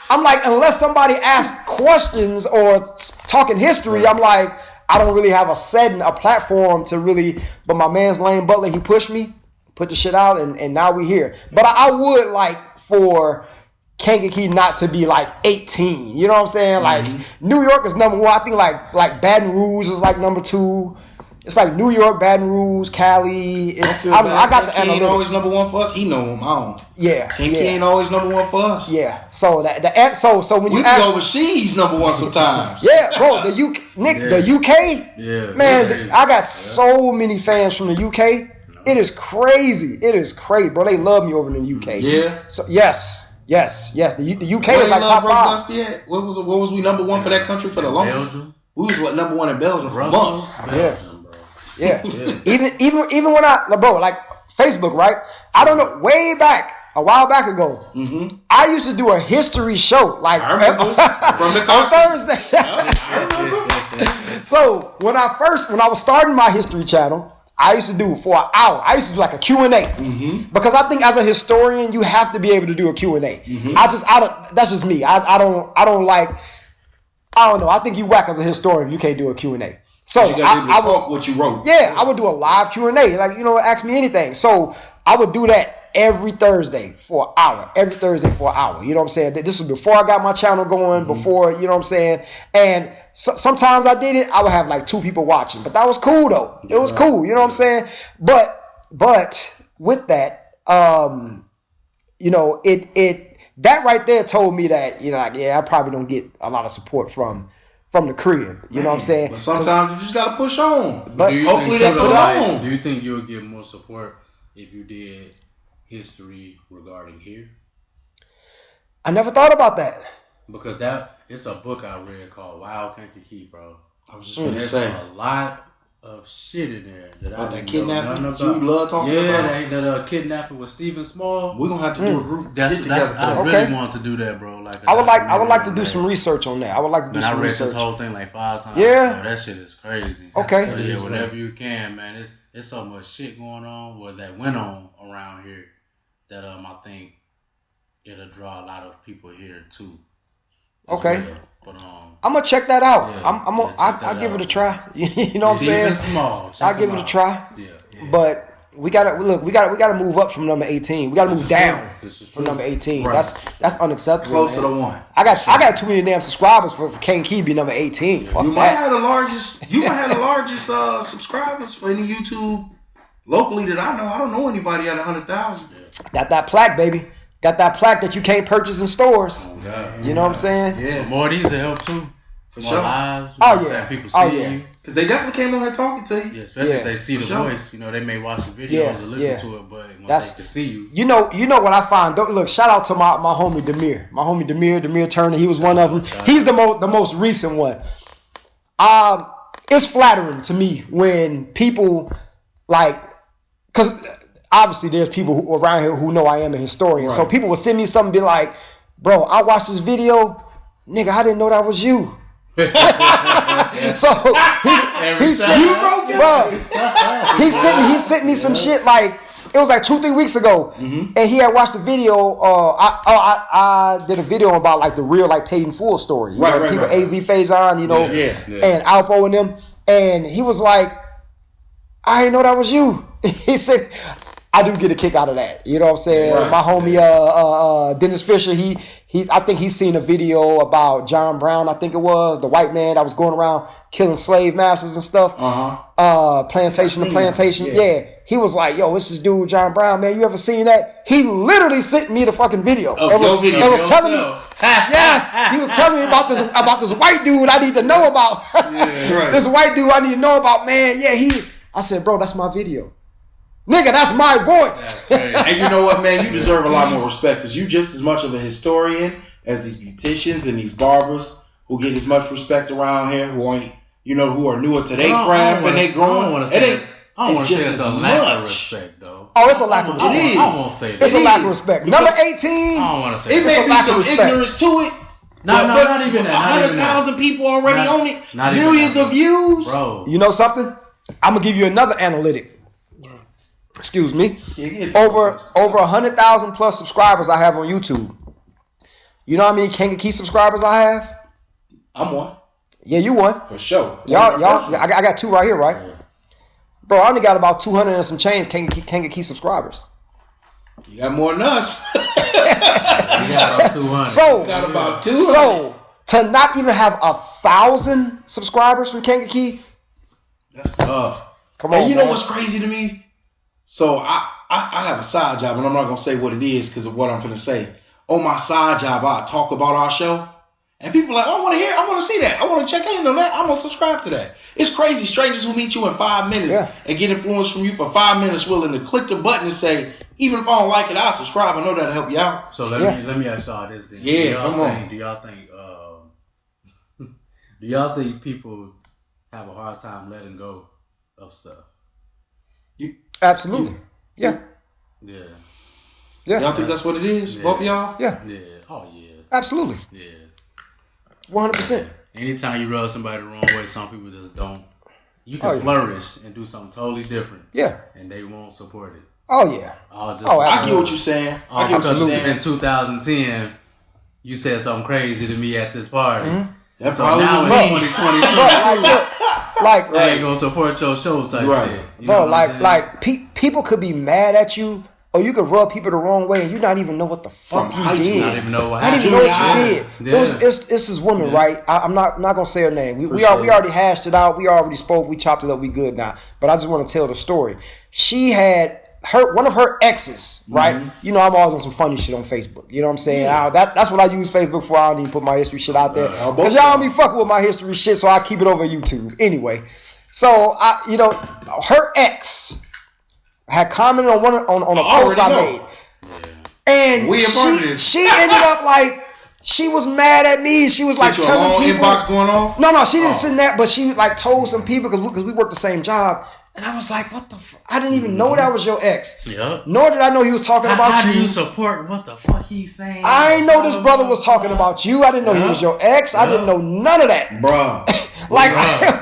I'm like, unless somebody asks questions or talking history, I'm like, I don't really have a setting, a platform to really. But my man's Lane Butler, he pushed me, put the shit out, and now we here. But I would like for Kankakee not to be like 18. You know what I'm saying? Like New York is number one. I think like Baton Rouge is like number 2. It's like New York, Baton Rouge, Cali. I got the analytics. Ain't always number one for us. He know him. I don't. Yeah. Kankakee ain't always number one for us. Yeah. So so when you ask, overseas number one sometimes. Yeah, bro. The UK. Yeah. Man, I got so many fans from the UK. It is crazy. Bro. They love me over in the UK. Yeah. So yes. The UK is like top 5. What was we number one for that country for the longest? Belgium. We was number one in Belgium for months. Belgium, bro. Yeah. Even when like Facebook, right? I don't know. Way back, a while back ago, I used to do a history show like from the on Thursday. So when I was starting my history channel, I used to do it for an hour. I used to do like a Q&A. Because I think as a historian, you have to be able to do a Q&A. That's just me. I don't know. I think you whack as a historian if you can't do a Q&A. So I would talk what you wrote. Yeah, I would do a live Q&A. Like, ask me anything. So I would do that every Thursday for an hour. You know what I'm saying? This was before I got my channel going, before, you know what I'm saying? And sometimes I did it, I would have like 2 people watching. But that was cool though. It was cool, you know what I'm saying? But with that, that right there told me that, I probably don't get a lot of support from the crib. You know what I'm saying? But sometimes you just gotta push on. But hopefully they put on. Do you think you'll get more support if you did history regarding here? I never thought about that. Because it's a book I read called Wild Kankakee, bro. I was just gonna say a lot of shit in there that I didn't know nothing about. You love talking about that kidnapping with Stephen Small. We're gonna have to do a group. I really want to do that, bro. Like I would like to do some research on that. I would like to do some research. I read this whole thing like 5 times. Yeah, bro. That shit is crazy. Okay. So yeah, whenever you can, man. It's so much shit going on, that went on around here, that I think it'll draw a lot of people here too. Okay. Well. But I'm gonna check that out. Yeah, I'll give it a try. You know what I'm saying? I'll give it a try. Yeah. But we gotta move up from number 18. We gotta move down from number 18. Right. That's unacceptable. Closer to 1. I got too many damn subscribers for Kankakee be number 18. You might have the largest subscribers for any YouTube locally that I know. I don't know anybody at 100,000. Got that plaque, baby. Got that plaque that you can't purchase in stores. Oh, God. You know what I'm saying? Yeah. More of these will help too. For more sure. lives. Oh, yeah. People see Oh, yeah. you. Because they definitely came on here talking to you. Yeah, especially Yeah, if they see the for sure. voice. You know, they may watch the videos Yeah, or listen yeah. to it, but when That's- they can see you. You know what I find. Look, shout out to my homie Demir. My homie Demir Turner. He was one of them. He's the most recent one. It's flattering to me when people because obviously there's people around here who know I am a historian. Right. So people will send me something and be like, bro, I watched this video. Nigga, I didn't know that was you. So he sent me some shit like it was like 2-3 weeks ago, and he had watched the video. I did a video about like the real like paid in full story. You know, people AZ Faison, you know, and Alpo and them, and he was like, I didn't know that was you. He said, I do get a kick out of that. You know what I'm saying? Right. My homie Dennis Fisher, he I think he's seen a video about John Brown, I think it was, the white man that was going around killing slave masters and stuff. Plantation to plantation. Yeah. He was like, yo, this is dude John Brown, man. You ever seen that? He literally sent me the fucking video. Oh, your video. It was telling me, yes, he was telling me about this white dude I need to know about. This white dude I need to know about, man. Yeah, I said, bro, that's my video. Nigga, that's my voice. And you know what, man? You deserve a lot more respect because you just as much of a historian as these beauticians and these barbers who get as much respect around here who ain't, who are newer to their craft and they growing. I don't want to say it's a lack of respect, though. Oh, it's a lack of respect. It is. I won't say that. It's a lack of respect. Number 18. I don't want to say It that. may be some ignorance to it. Not even that. 100,000 people already on it. Not even Millions that, of views. Bro. You know something? I'm gonna give you another analytic. Excuse me. Over 100,000 plus subscribers I have on YouTube. You know how many Kankakee subscribers I have? I'm one. Yeah, you won. For sure. Y'all, I got 2 right here, right? Bro, I only got about 200 and some change Kankakee subscribers. You got more than us. You got about 200. So, got about 200. So, to not even have 1,000 subscribers from Kankakee, That's tough. come on, And you know man. what's crazy to me? So I have a side job, and I'm not gonna say what it is because of what I'm gonna say. On my side job, I talk about our show, and people are like, I want to see that, I want to check in on that, I'm gonna subscribe to that. It's crazy, strangers who meet you in 5 minutes and get influence from you for 5 minutes, willing to click the button and say, even if I don't like it, I'll subscribe. I know that'll help you out. So let me ask y'all this then. Yeah, come on. Do y'all think people have a hard time letting go of stuff? Absolutely. Yeah. Yeah. Yeah. Y'all think that's what it is? Both of y'all? Yeah. Yeah. Oh yeah. Absolutely. Yeah. 100%. Anytime you rub somebody the wrong way, some people just don't. You can flourish and do something totally different. Yeah. And they won't support it. Oh, yeah. Absolutely. I get what you're saying. I get what you're Because saying. in 2010, you said something crazy to me at this party. That So probably now was in me. 2022, Like, I ain't gonna support your show type Right. shit. You know bro, what I'm saying? people could be mad at you, or you could rub people the wrong way, and you not even know what the fuck From you high school, did. not even know what Not even know what happened. you did. Yeah. It's this woman, right? I'm not gonna say her name. We already hashed it out. We already spoke. We chopped it up. We good now. But I just want to tell the story. She had one of her exes, right? You know, I'm always on some funny shit on Facebook. You know what I'm saying? That's what I use Facebook for. I don't even put my history shit out there because y'all don't be fucking with my history shit, so I keep it over YouTube anyway. So her ex had commented on a post I made, and she ended up like she was mad at me. She was like telling people inbox going off. No, she didn't send that, but she like told some people because we worked the same job. And I was like, what the fuck? I didn't even know that was your ex. Yep. Nor did I know he was talking about How you. do you support what the fuck he's saying? I didn't know this brother was talking about you. I didn't know he was your ex. I didn't know none of that. Bruh.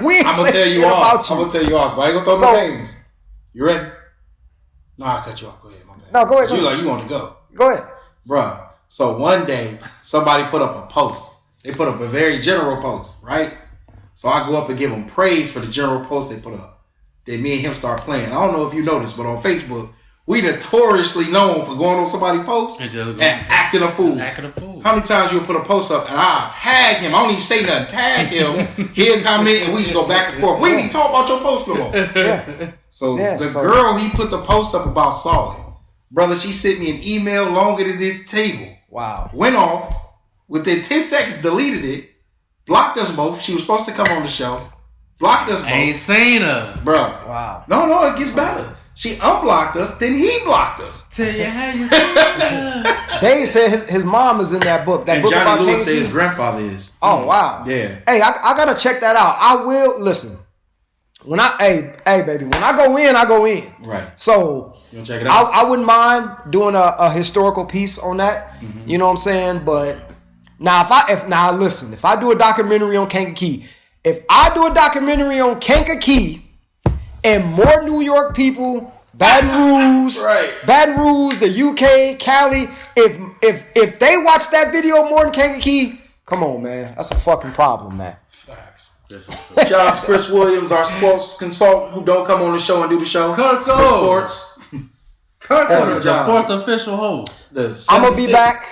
We ain't I'm gonna say tell shit you about off. you. I'm gonna tell you off, but I ain't gonna throw no names. You ready? No, I'll cut you off. Go ahead, my bad. No, go ahead. You want to go. Go ahead. Bruh. So one day, somebody put up a post. They put up a very general post, right? So I go up and give them praise for the general post they put up. Then me and him start playing. I don't know if you noticed, but on Facebook, we notoriously known for going on somebody's post and acting a fool. How many times you'll put a post up and I'll tag him? I don't even say nothing. Tag him. He'll comment and we just go back and forth. We ain't even talk about your post no more. So the girl he put the post up about saw it. Brother, she sent me an email longer than this table. Wow. Went off. Within 10 seconds, deleted it. blocked us both. She was supposed to come on the show. Blocked us both. Ain't seen her. Bro. Wow. No, it gets better. She unblocked us, then he blocked us. Tell you how you seen her. Dave said his mom is in that book. That And book Johnny about Lewis said Kankakee. his grandfather is. Oh wow. Yeah. Hey, I gotta check that out. I will listen. When hey baby, when I go in, I go in. Right. So You want to check it out? I wouldn't mind doing a historical piece on that. You know what I'm saying? But now if I do a documentary on Kankakee, if I do a documentary on Kankakee and more New York people, Baton Rouge, the UK, Cali, if they watch that video more than Kankakee, come on, man. That's a fucking problem, man. Shout out to Chris Williams, our sports consultant who don't come on the show and do the show. Kirko. For sports. Kirko, the fourth official host. I'm gonna be back.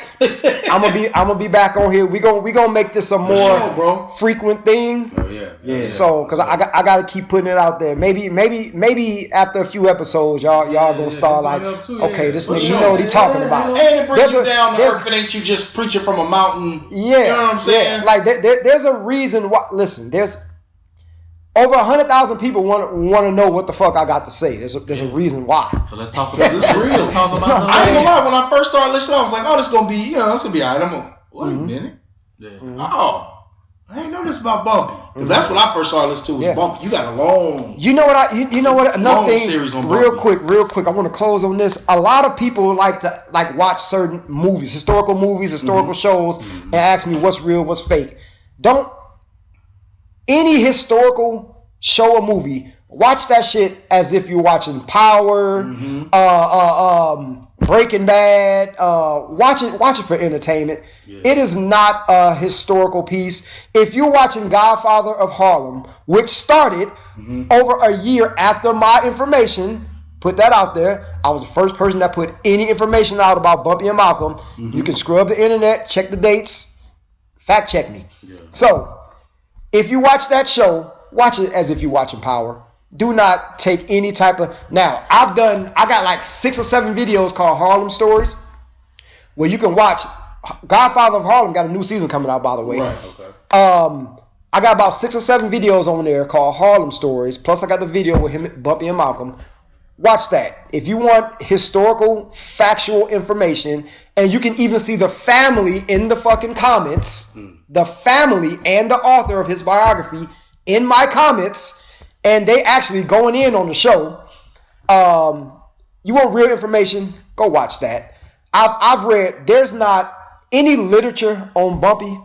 I'm gonna be back on here. We gonna make this a more frequent thing. Oh yeah. So, cause I gotta keep putting it out there. Maybe after a few episodes, y'all gonna start like, okay, this nigga, he know what he talking about. And it brings you down to earth. It ain't you just preaching from a mountain. Yeah, you know what I'm saying? Yeah. Like there's a reason why. Listen, there's over 100,000 people want to know what the fuck I got to say. There's a reason why. So let's talk about this. Let's talk about I ain't gonna lie. When I first started listening, I was like, "Oh, this gonna be, it's gonna be alright." I'm like, wait a minute. Yeah. Oh, I ain't know this about Bumpy, because that's when I first started listening to was Bumpy. You got a long. You know what? Another thing, series on real Bumpy. quick. I want to close on this. A lot of people like to watch certain movies, historical shows, and ask me what's real, what's fake. Don't any historical show or movie, watch that shit as if you're watching Power, Breaking Bad. Watch it for entertainment. Yeah. It is not a historical piece. If you're watching Godfather of Harlem, which started over a year after my information, put that out there. I was the first person that put any information out about Bumpy and Malcolm. You can scrub the internet, check the dates, fact check me. Yeah. So, if you watch that show, watch it as if you're watching Power. Do not take any type of... Now, I got like 6 or 7 videos called Harlem Stories where you can watch. Godfather of Harlem got a new season coming out, by the way. Right, okay. I got about 6 or 7 videos on there called Harlem Stories. Plus, I got the video with him, Bumpy and Malcolm. Watch that. If you want historical, factual information, and you can even see the family in the fucking comments, the family and the author of his biography in my comments, and they actually going in on the show. You want real information? Go watch that. I've read. There's not any literature on Bumpy,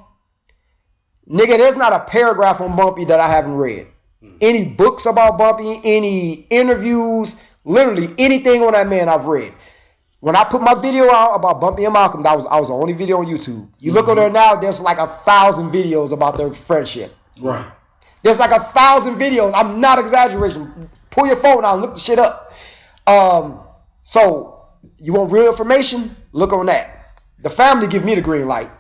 nigga. There's not a paragraph on Bumpy that I haven't read. Any books about Bumpy, any interviews, literally anything on that man I've read. When I put my video out about Bumpy and Malcolm, I was the only video on YouTube. You look on there now, there's like 1,000 videos about their friendship. Right. There's like 1,000 videos. I'm not exaggerating. Pull your phone out and look the shit up. So you want real information? Look on that. The family give me the green light.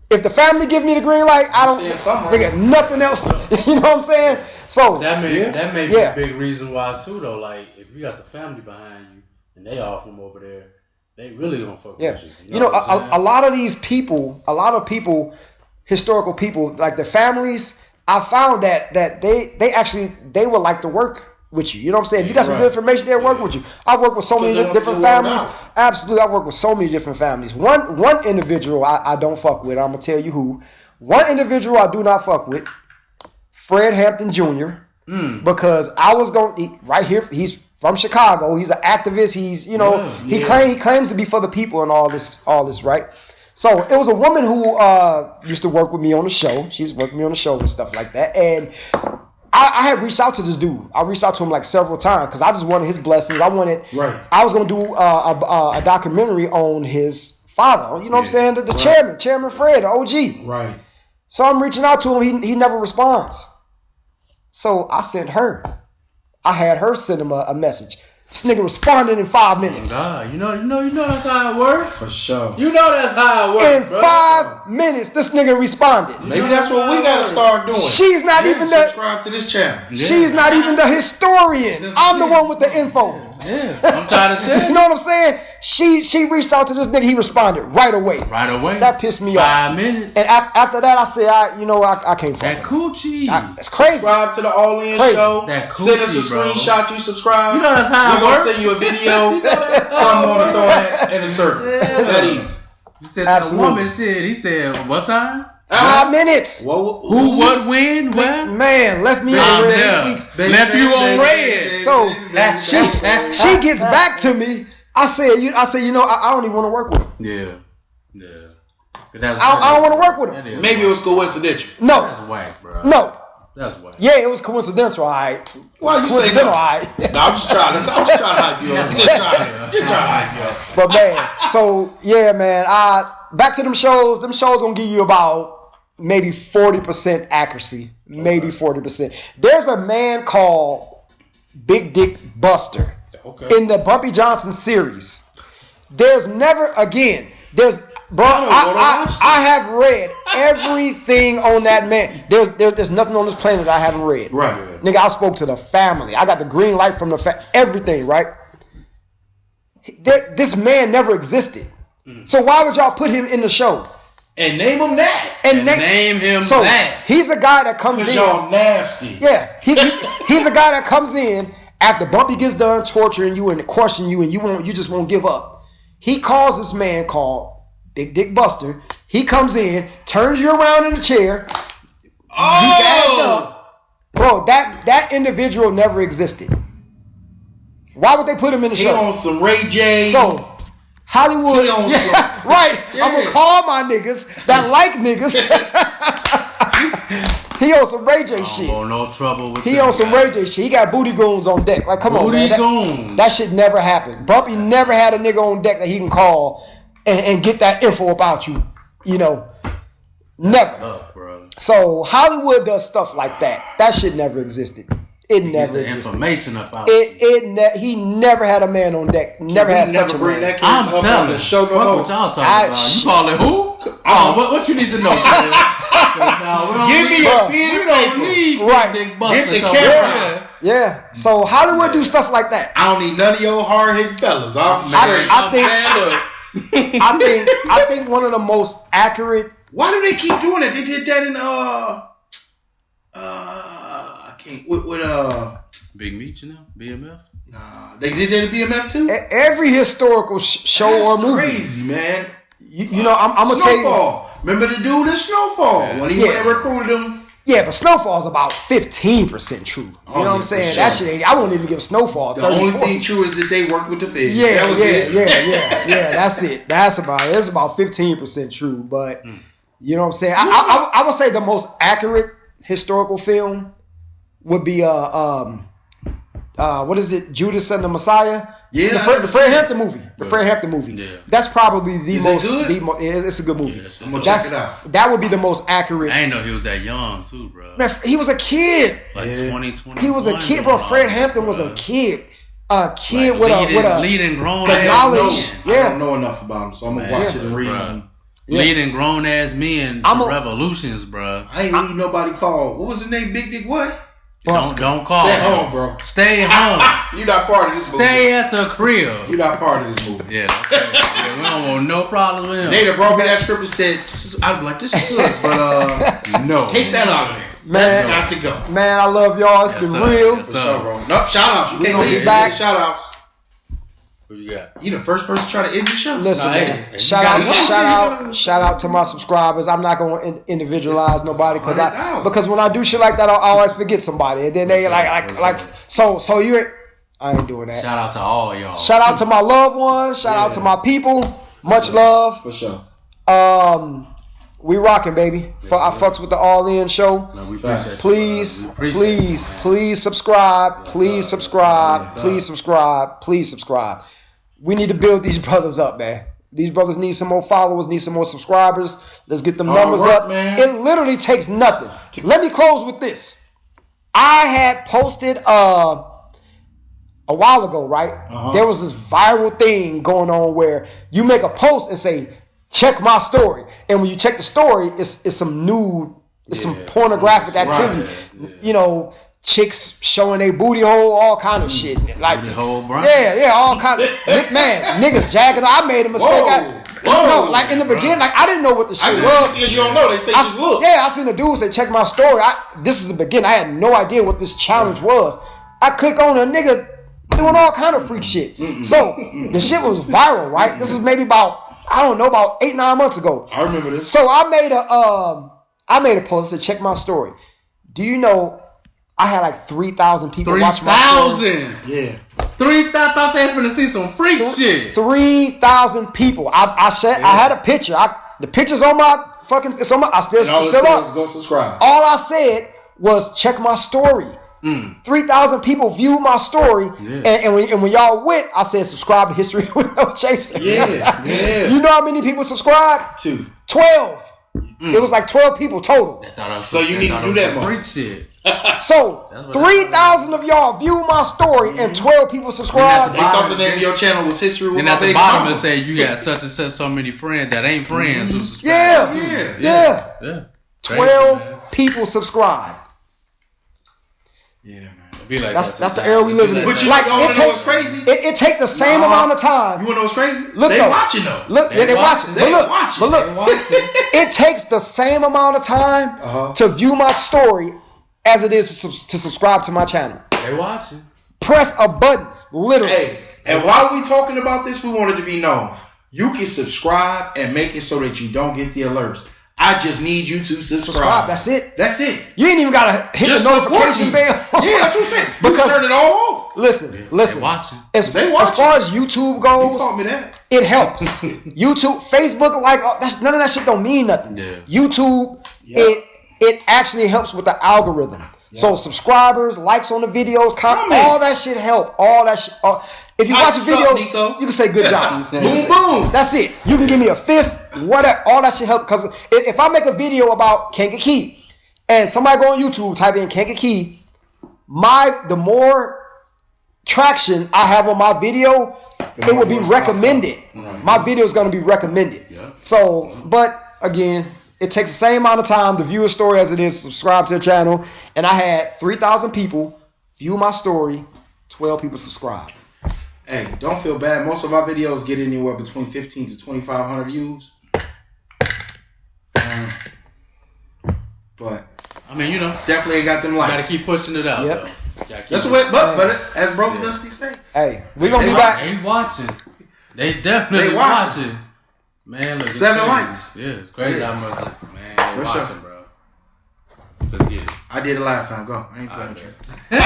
If the family give me the green light, I don't nigga, nothing else. You know what I'm saying? So that may be a big reason why too, though. Like if you got the family behind you and they all from over there, they really gonna fuck with you. You know a lot of these people, historical people, like the families. I found that they would like to work with you. You know what I'm saying? If you got some good information, they'll work with you. I've worked with so many different families. Absolutely, I've worked with so many different families. One individual I don't fuck with. I'm gonna tell you who. One individual I do not fuck with. Fred Hampton Jr. Because I was going right here. He's from Chicago. He's an activist. He's he claims to be for the people and all this right. So it was a woman who used to work with me on the show. She's worked with me on the show and stuff like that. And I had reached out to this dude. I reached out to him like several times because I just wanted his blessings. I was going to do a documentary on his father. You know what I'm saying? The Chairman Fred, the OG. Right. So I'm reaching out to him. He never responds. So I sent her. I had her send him a message. This nigga responded in 5 minutes. You know that's how it works. For sure. You know that's how it works. In 5 minutes, this nigga responded. Maybe that's what we gotta start doing. She's not even subscribe to this channel. She's not even the historian. I'm the one with the info. Yeah, I'm trying to tell You know what I'm saying? She reached out to this nigga. He responded right away. Right away. That pissed me off. 5 minutes. And after that, I said, I can't fuck That with him. coochie. It's crazy. Subscribe to the All In Crazy. Show. That Send us a coochie, bro. screenshot. You subscribe. You know that's how it We're works. gonna send you a video. Something on the throw in a circle. That easy. You said Absolutely. the woman shit. He said, what time? 5 minutes. Who, what, when, where? Man, left me I'm in there. red weeks. Left you on red. So she gets back to me. I said, I don't even want to work with him. Yeah. That's I don't want to work with him. Maybe it was coincidental. No, That's whack, bro. no. That's whack. Yeah, it was coincidental. All right. Why you say no? All right. No, I'm just trying to hype you up. Just trying to hype you up. But man, so yeah, man. Back to them shows. Them shows gonna give you about maybe 40% accuracy. Maybe 40%. There's a man called Big Dick Buster in the Bumpy Johnson series. There's never again. Bro, I have read everything on that man. There's nothing on this planet I haven't read. Right. Nigga, I spoke to the family. I got the green light from the everything, right? This man never existed. So why would y'all put him in the show? And name him that. And name him so that. He's a guy that comes Because in. y'all nasty. Yeah, he's a guy that comes in after Bumpy gets done torturing you and questioning you, and you just won't give up. He calls this man called Big Dick Buster. He comes in, turns you around in the chair. Oh! You gagged up. Bro, that individual never existed. Why would they put him in the He show? on some Ray J. So, Hollywood. He on Yeah, some- right. Yeah. I'm going to call my niggas that like niggas. He on some Ray J shit. Oh, no trouble with He them on some guys. Ray J shit. He got booty goons on deck. Like, come on, man. Booty goons. That shit never happened. Bumpy never had a nigga on deck that he can call and get that info about you. You know, never. Tough, bro. So Hollywood does stuff like that. That shit never existed. It Get never the existed. information about He never had a man on deck. Never had such a bring man. that I'm character up on telling the you. show. Fuck what y'all talking about. You shit. call it who? Oh, what you need to know? Give me Bruh. a pen We and don't paper. need Right. Big Dick Buster. Get the come camera. here. Yeah. So Hollywood do stuff like that. I don't need none of your hard-hitting fellas. I'm Man, straight. I think- man, look. I think one of the most accurate. Why do they keep doing it? They did that in I can't with Big Meat, you know? BMF? nah. They did that in BMF too. Every historical show That's or movie. crazy, man. You know, I'm gonna tell you. Snowfall. Remember the dude in Snowfall when he went and Yeah. recruited him. Yeah, but Snowfall's about 15% true. You know what yeah, I'm saying? for That sure. shit ain't. I won't even give Snowfall The 30, only 40. thing true is that they worked with the fish. Yeah, That was it. yeah. That's it. It's about 15% true. But you know what I'm saying? I would say the most accurate historical film would be what is it? Judas and the Messiah. Yeah, the I Fred never seen Hampton movie. The Fred Hampton movie. Yeah. That's probably the Is it most. good? It's a good movie. that's- I'm gonna That's check it out. that would be the most accurate. I ain't know he was that young, too, bro. Man, he was a kid. Like 2020. He was a kid, bro. Fred Hampton was a kid. A kid Like with a leading grown the ass knowledge. men. I don't know enough about him, so I'm gonna watch it and read Bruh. him. Leading grown ass men I'm to a- revolutions, bro. I ain't need nobody called. What was his name? Big Dick what? Don't call Stay him. home, bro. Stay home. You're not part of this movie. Stay at the crib. You're not part of this movie. Yeah, okay. Yeah, we don't want no problem with him. They done brought me that script and said, I'm like, this is good, but No. take that out of there. Man. That's got to go. Man, I love y'all. It's Yes, been sir. real. Yes, For sir. sure, bro. Nope, shout outs. You can't gonna leave be back. shout outs. Who you got? You the first person to try to end the show. Listen, Nah, man. hey, you Shout gotta out, go. shout out to my subscribers. I'm not gonna individualize nobody because 100,000. because when I do shit like that, I always forget somebody, and then they like so you. I ain't doing that. Shout out to all y'all. Shout out to my loved ones. Shout out to my people. Much love. For sure. We rocking, baby. I fucks with the All In show. No, we appreciate you, Please, brother. We appreciate please, you, man. please subscribe. Please sir. subscribe. Yes, sir. Please subscribe. Please subscribe. We need to build these brothers up, man. These brothers need some more followers, need some more subscribers. Let's get them Hard numbers work, up. man. It literally takes nothing. Let me close with this. I had posted a while ago, right? There was this viral thing going on where you make a post and say, check my story. And when you check the story, it's some nude, it's some pornographic activity. Yeah. You know, chicks showing their booty hole, all kind of shit. Like Booty hole, bro. Yeah, all kind of man, niggas jacking. I made a mistake. Whoa. No, like in the beginning, like I didn't know what the shit was. Because you don't know, they say just look. Yeah, I seen the dude say, check my story. This is the beginning. I had no idea what this challenge was. I click on a nigga doing all kind of freak shit. So the shit was viral, right? This is maybe about 8-9 months ago. I remember this. So I made a post that said, check my story. Do you know I had like 3,000 people watch my story? 3,000. Yeah. 3,000. I thought they were finna see some freak shit. 3,000 people. I said I had a picture. The picture's on my fucking. It's on my. I still up. Go subscribe. All I said was check my story. 3,000 people viewed my story, and when y'all went, I said subscribe to History with No Chaser. Yeah. You know how many people subscribed? 12. It was like 12 people total. So you need to do that more. Freak shit. So 3,000 of y'all viewed my story and 12 people subscribed. They thought the name of your channel was History with And My at the Baby bottom Mama. it say you got such and such so many friends that ain't friends who subscribe. Yeah. 12 people subscribed. Yeah, man. Be like That's the era we live in. But you Like know what's crazy? It take the same amount of time. You wanna know what's crazy? Look, they though. watching though. Look, they watching. They But watching. look, it takes the same amount of time to view my story as it is to subscribe to my channel. They watching. Press a button, literally. Hey, and while we talking about this, we want it to be known. You can subscribe and make it so that you don't get the alerts. I just need you to subscribe. That's it. That's it. You ain't even gotta hit Just the notification support me. bell. Yeah, that's what I'm saying. Because you turn it all off. Listen. They watching. As They watching. far as YouTube You goes, taught me that. it helps. YouTube, Facebook, like none of that shit don't mean nothing. Yeah. YouTube, it actually helps with the algorithm. So subscribers, likes on the videos, Comment. all that shit help. All that shit. If you watch a video, Nico? you can say good job. Boom, boom. That's it. You can give me a fist, whatever. All that shit help. Because if I make a video about Kankakee and somebody go on YouTube, type in Kankakee, the more traction I have on my video, it will be recommended. My video is going to be recommended. Yeah. So, but again, it takes the same amount of time to view a story as it is to subscribe to the channel. And I had 3,000 people view my story, 12 people subscribe. Hey, don't feel bad. Most of our videos get anywhere between 15 to 2,500 views. But I mean, you know, definitely ain't got them likes. gotta keep pushing it out. Yep. Though. That's what. But as Broken Dusty say, Hey, we're going to be back. They watching. They definitely They watching. watching. Man, look, it's 7 crazy. likes. Yeah, it's crazy how much. Man, they For watching, sure. bro. Let's get it. I did it last time. Go. I ain't playing with you. We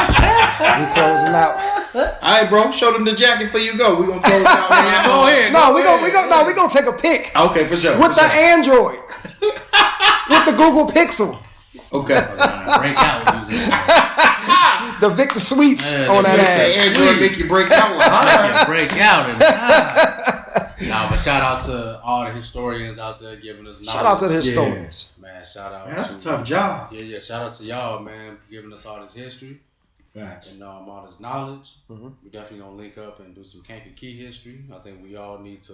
closing out. All right, bro. Show them the jacket for you go. We gonna close out. Yeah, go ahead. No, we gonna take a pic Okay, for sure. with the Android, with the Google Pixel, Okay. Break out using it. the Victor Sweets Yeah, on the that Victor ass. Android make you break out. Yeah, break out and nah, but shout out to all the historians out there giving us knowledge. Shout out to the historians. Man, shout out. Man, that's a to, tough job. Yeah, shout out to y'all, man, for giving us all this history Facts. and all this knowledge. We definitely gonna link up and do some Kankakee history. I think we all need to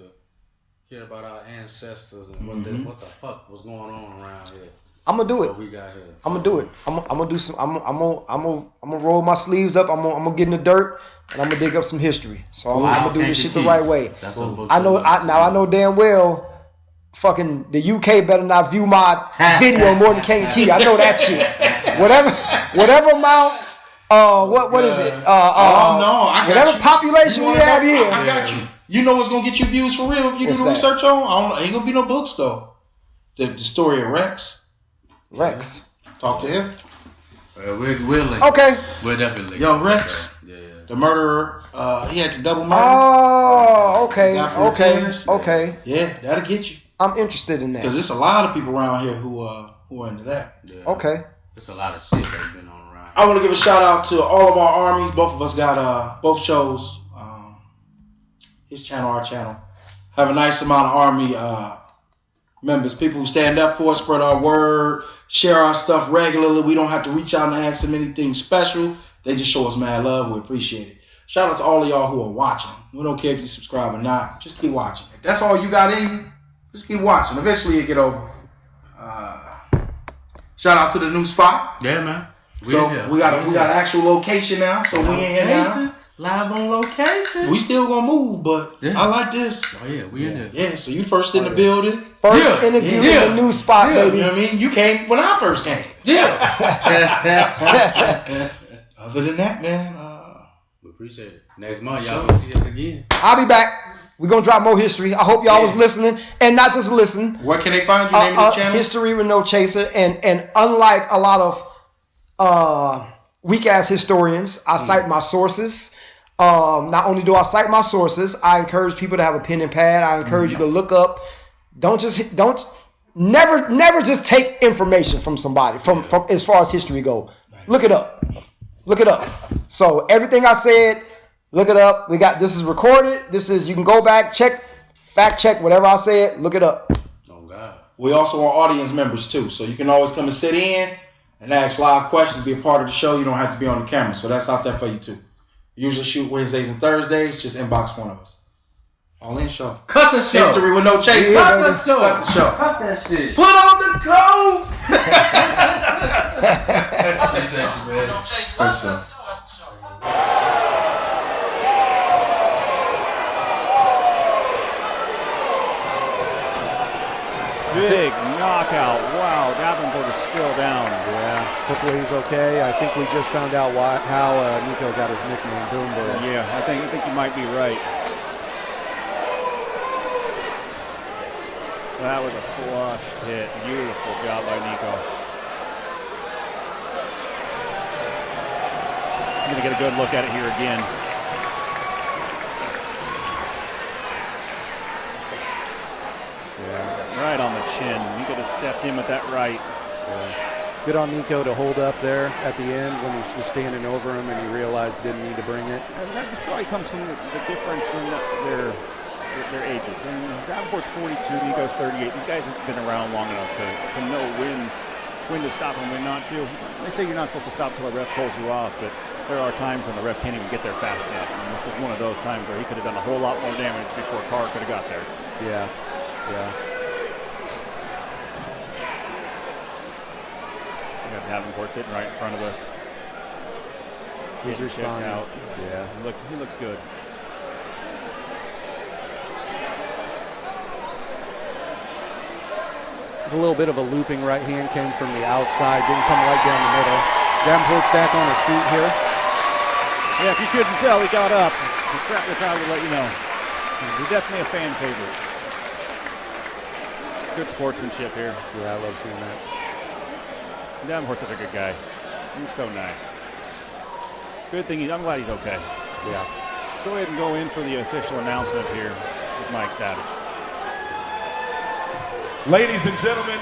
hear about our ancestors and what the fuck was going on around here. I'm gonna do it. What we got here. I'm gonna do it. I'm gonna do some. I'm gonna roll my sleeves up. I'm gonna get in the dirt and I'm gonna dig up some history. So I'm gonna do this shit the right way. That's a book I know damn well. Fucking the UK better not view my video more than Kankakee. I know that shit. Whatever amounts. What is it? I got whatever you. population we have here. I got you. You know what's gonna get you views for real if you What's do the that? research on? I don't know. Ain't gonna be no books though. The story of Rex. Rex. Talk to him. We'll link. Okay. We'll definitely link. Yo, Rex. Yeah. The murderer. He had to double murder. Oh, okay. Guy from the Tears. Okay. Yeah, that'll get you. I'm interested in Because that. there's a lot of people around here who are into that. Yeah. Okay. There's a lot of shit that's been on around. I want to give a shout out to all of our armies. Both of us got both shows. His channel, our channel. Have a nice amount of army members, people who stand up for us, spread our word, share our stuff regularly. We don't have to reach out and ask them anything special. They just show us mad love. We appreciate it. Shout out to all of y'all who are watching. We don't care if you subscribe or not. Just keep watching. If that's all you got in you, just keep watching. Eventually you get over. Shout out to the new spot. Yeah, man. We got an actual location now, so we in here now. Live on location. We still gonna move, but I like this. Oh yeah, we in there. Yeah, so you first in the building. First interview in the new spot, baby. You know what I mean? You came when I first came. Yeah. Other than that, man, we appreciate it. Next month, y'all gonna see us again. I'll be back. We're going to drop more history. I hope y'all was listening. And not just listen. Where can they find you? Name of the channel? History with No Chaser. And unlike a lot of weak-ass historians, I cite my sources. Not only do I cite my sources, I encourage people to have a pen and pad. I encourage you to look up. Never just take information from somebody from as far as history go. Look it up. Look it up. So everything I said, look it up. This is recorded. You can go back, fact check whatever I said. Look it up. Oh God. We also are audience members too, so you can always come and sit in and ask live questions, be a part of the show. You don't have to be on the camera, so that's out there for you too. Usually shoot Wednesdays and Thursdays. Just inbox one of us. All in show. Cut the show. History with No Chaser. Cut the show. Cut the show. Cut that shit. Put on the coat. Big knockout. Wow, Davenport is still down. Yeah, hopefully he's okay. I think we just found out how Nico got his nickname, Boom Boom. Yeah, I think you might be right. That was a flush hit. Beautiful job by Nico. I'm going to get a good look at it here again. Right on the chin. Nico just stepped in with that right. Yeah. Good on Nico to hold up there at the end when he was standing over him and he realized didn't need to bring it. And that probably comes from the difference in their ages. And Davenport's 42, Nico's 38. These guys have been around long enough to know when to stop and when not to. They say you're not supposed to stop until a ref pulls you off, but there are times when the ref can't even get there fast enough. And this is one of those times where he could have done a whole lot more damage before Carr could have got there. Yeah. We got Davenport sitting right in front of us. He's responding. Out. Yeah. He looks good. There's a little bit of a looping right hand, came from the outside, didn't come right down the middle. Davenport's back on his feet here. Yeah, if you couldn't tell, he got up. The crowd will let you know. He's definitely a fan favorite. Good sportsmanship here. Yeah, I love seeing that. Davenport's such a good guy. He's so nice. Good thing I'm glad he's okay. Yeah. Go ahead and go in for the official announcement here with Mike Savage. Ladies and gentlemen,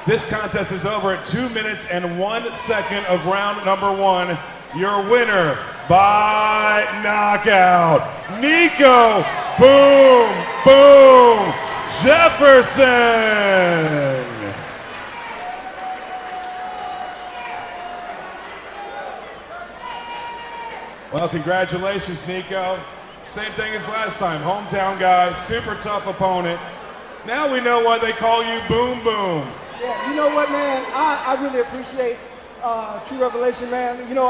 this contest is over at 2 minutes and 1 second of round number 1. Your winner by knockout, Nico Boom Boom Jefferson. Well, congratulations, Nico. Same thing as last time. Hometown guy, super tough opponent. Now we know why they call you Boom Boom. Yeah, you know what, man? I really appreciate True Revelation, man. You know,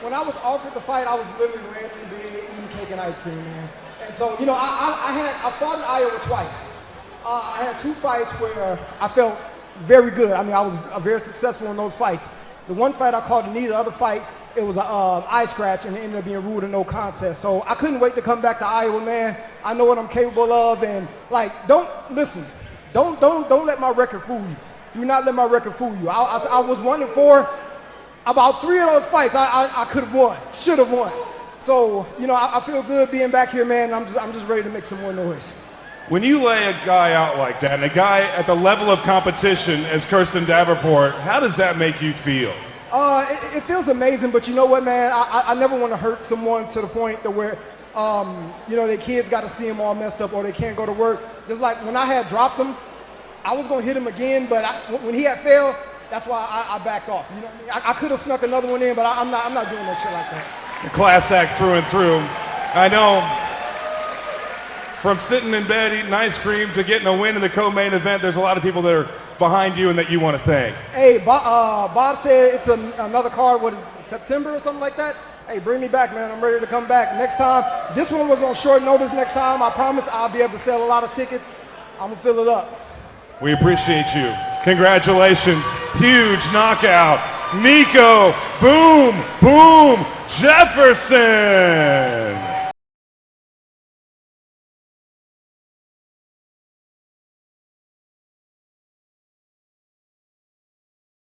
when I was offered the fight, I was literally ready to be eating cake and ice cream, man. And so, you know, I fought in Iowa twice. I had 2 fights where I felt very good. I mean, I was very successful in those fights. The one fight I called a knee, the other fight, it was an eye scratch, and it ended up being ruled a no contest. So I couldn't wait to come back to Iowa, man. I know what I'm capable of, and like, don't let my record fool you. Do not let my record fool you. I was 1-4. About 3 of those fights, I could have won, should have won. So, you know, I feel good being back here, man. I'm just ready to make some more noise. When you lay a guy out like that, and a guy at the level of competition as Kirsten Davenport, how does that make you feel? It feels amazing, but you know what, man? I never want to hurt someone to the point that where, you know, their kids got to see them all messed up or they can't go to work. Just like when I had dropped him, I was going to hit him again, but when he had failed, that's why I backed off. You know what I mean? I could have snuck another one in, but I'm not doing that shit like that. A class act through and through. I know from sitting in bed eating ice cream to getting a win in the co-main event, there's a lot of people that are behind you and that you want to thank? Hey, Bob said it's another card, September or something like that? Hey, bring me back, man. I'm ready to come back. Next time, this one was on short notice. Next time, I promise I'll be able to sell a lot of tickets. I'm going to fill it up. We appreciate you. Congratulations. Huge knockout. Nico, boom, boom, Jefferson.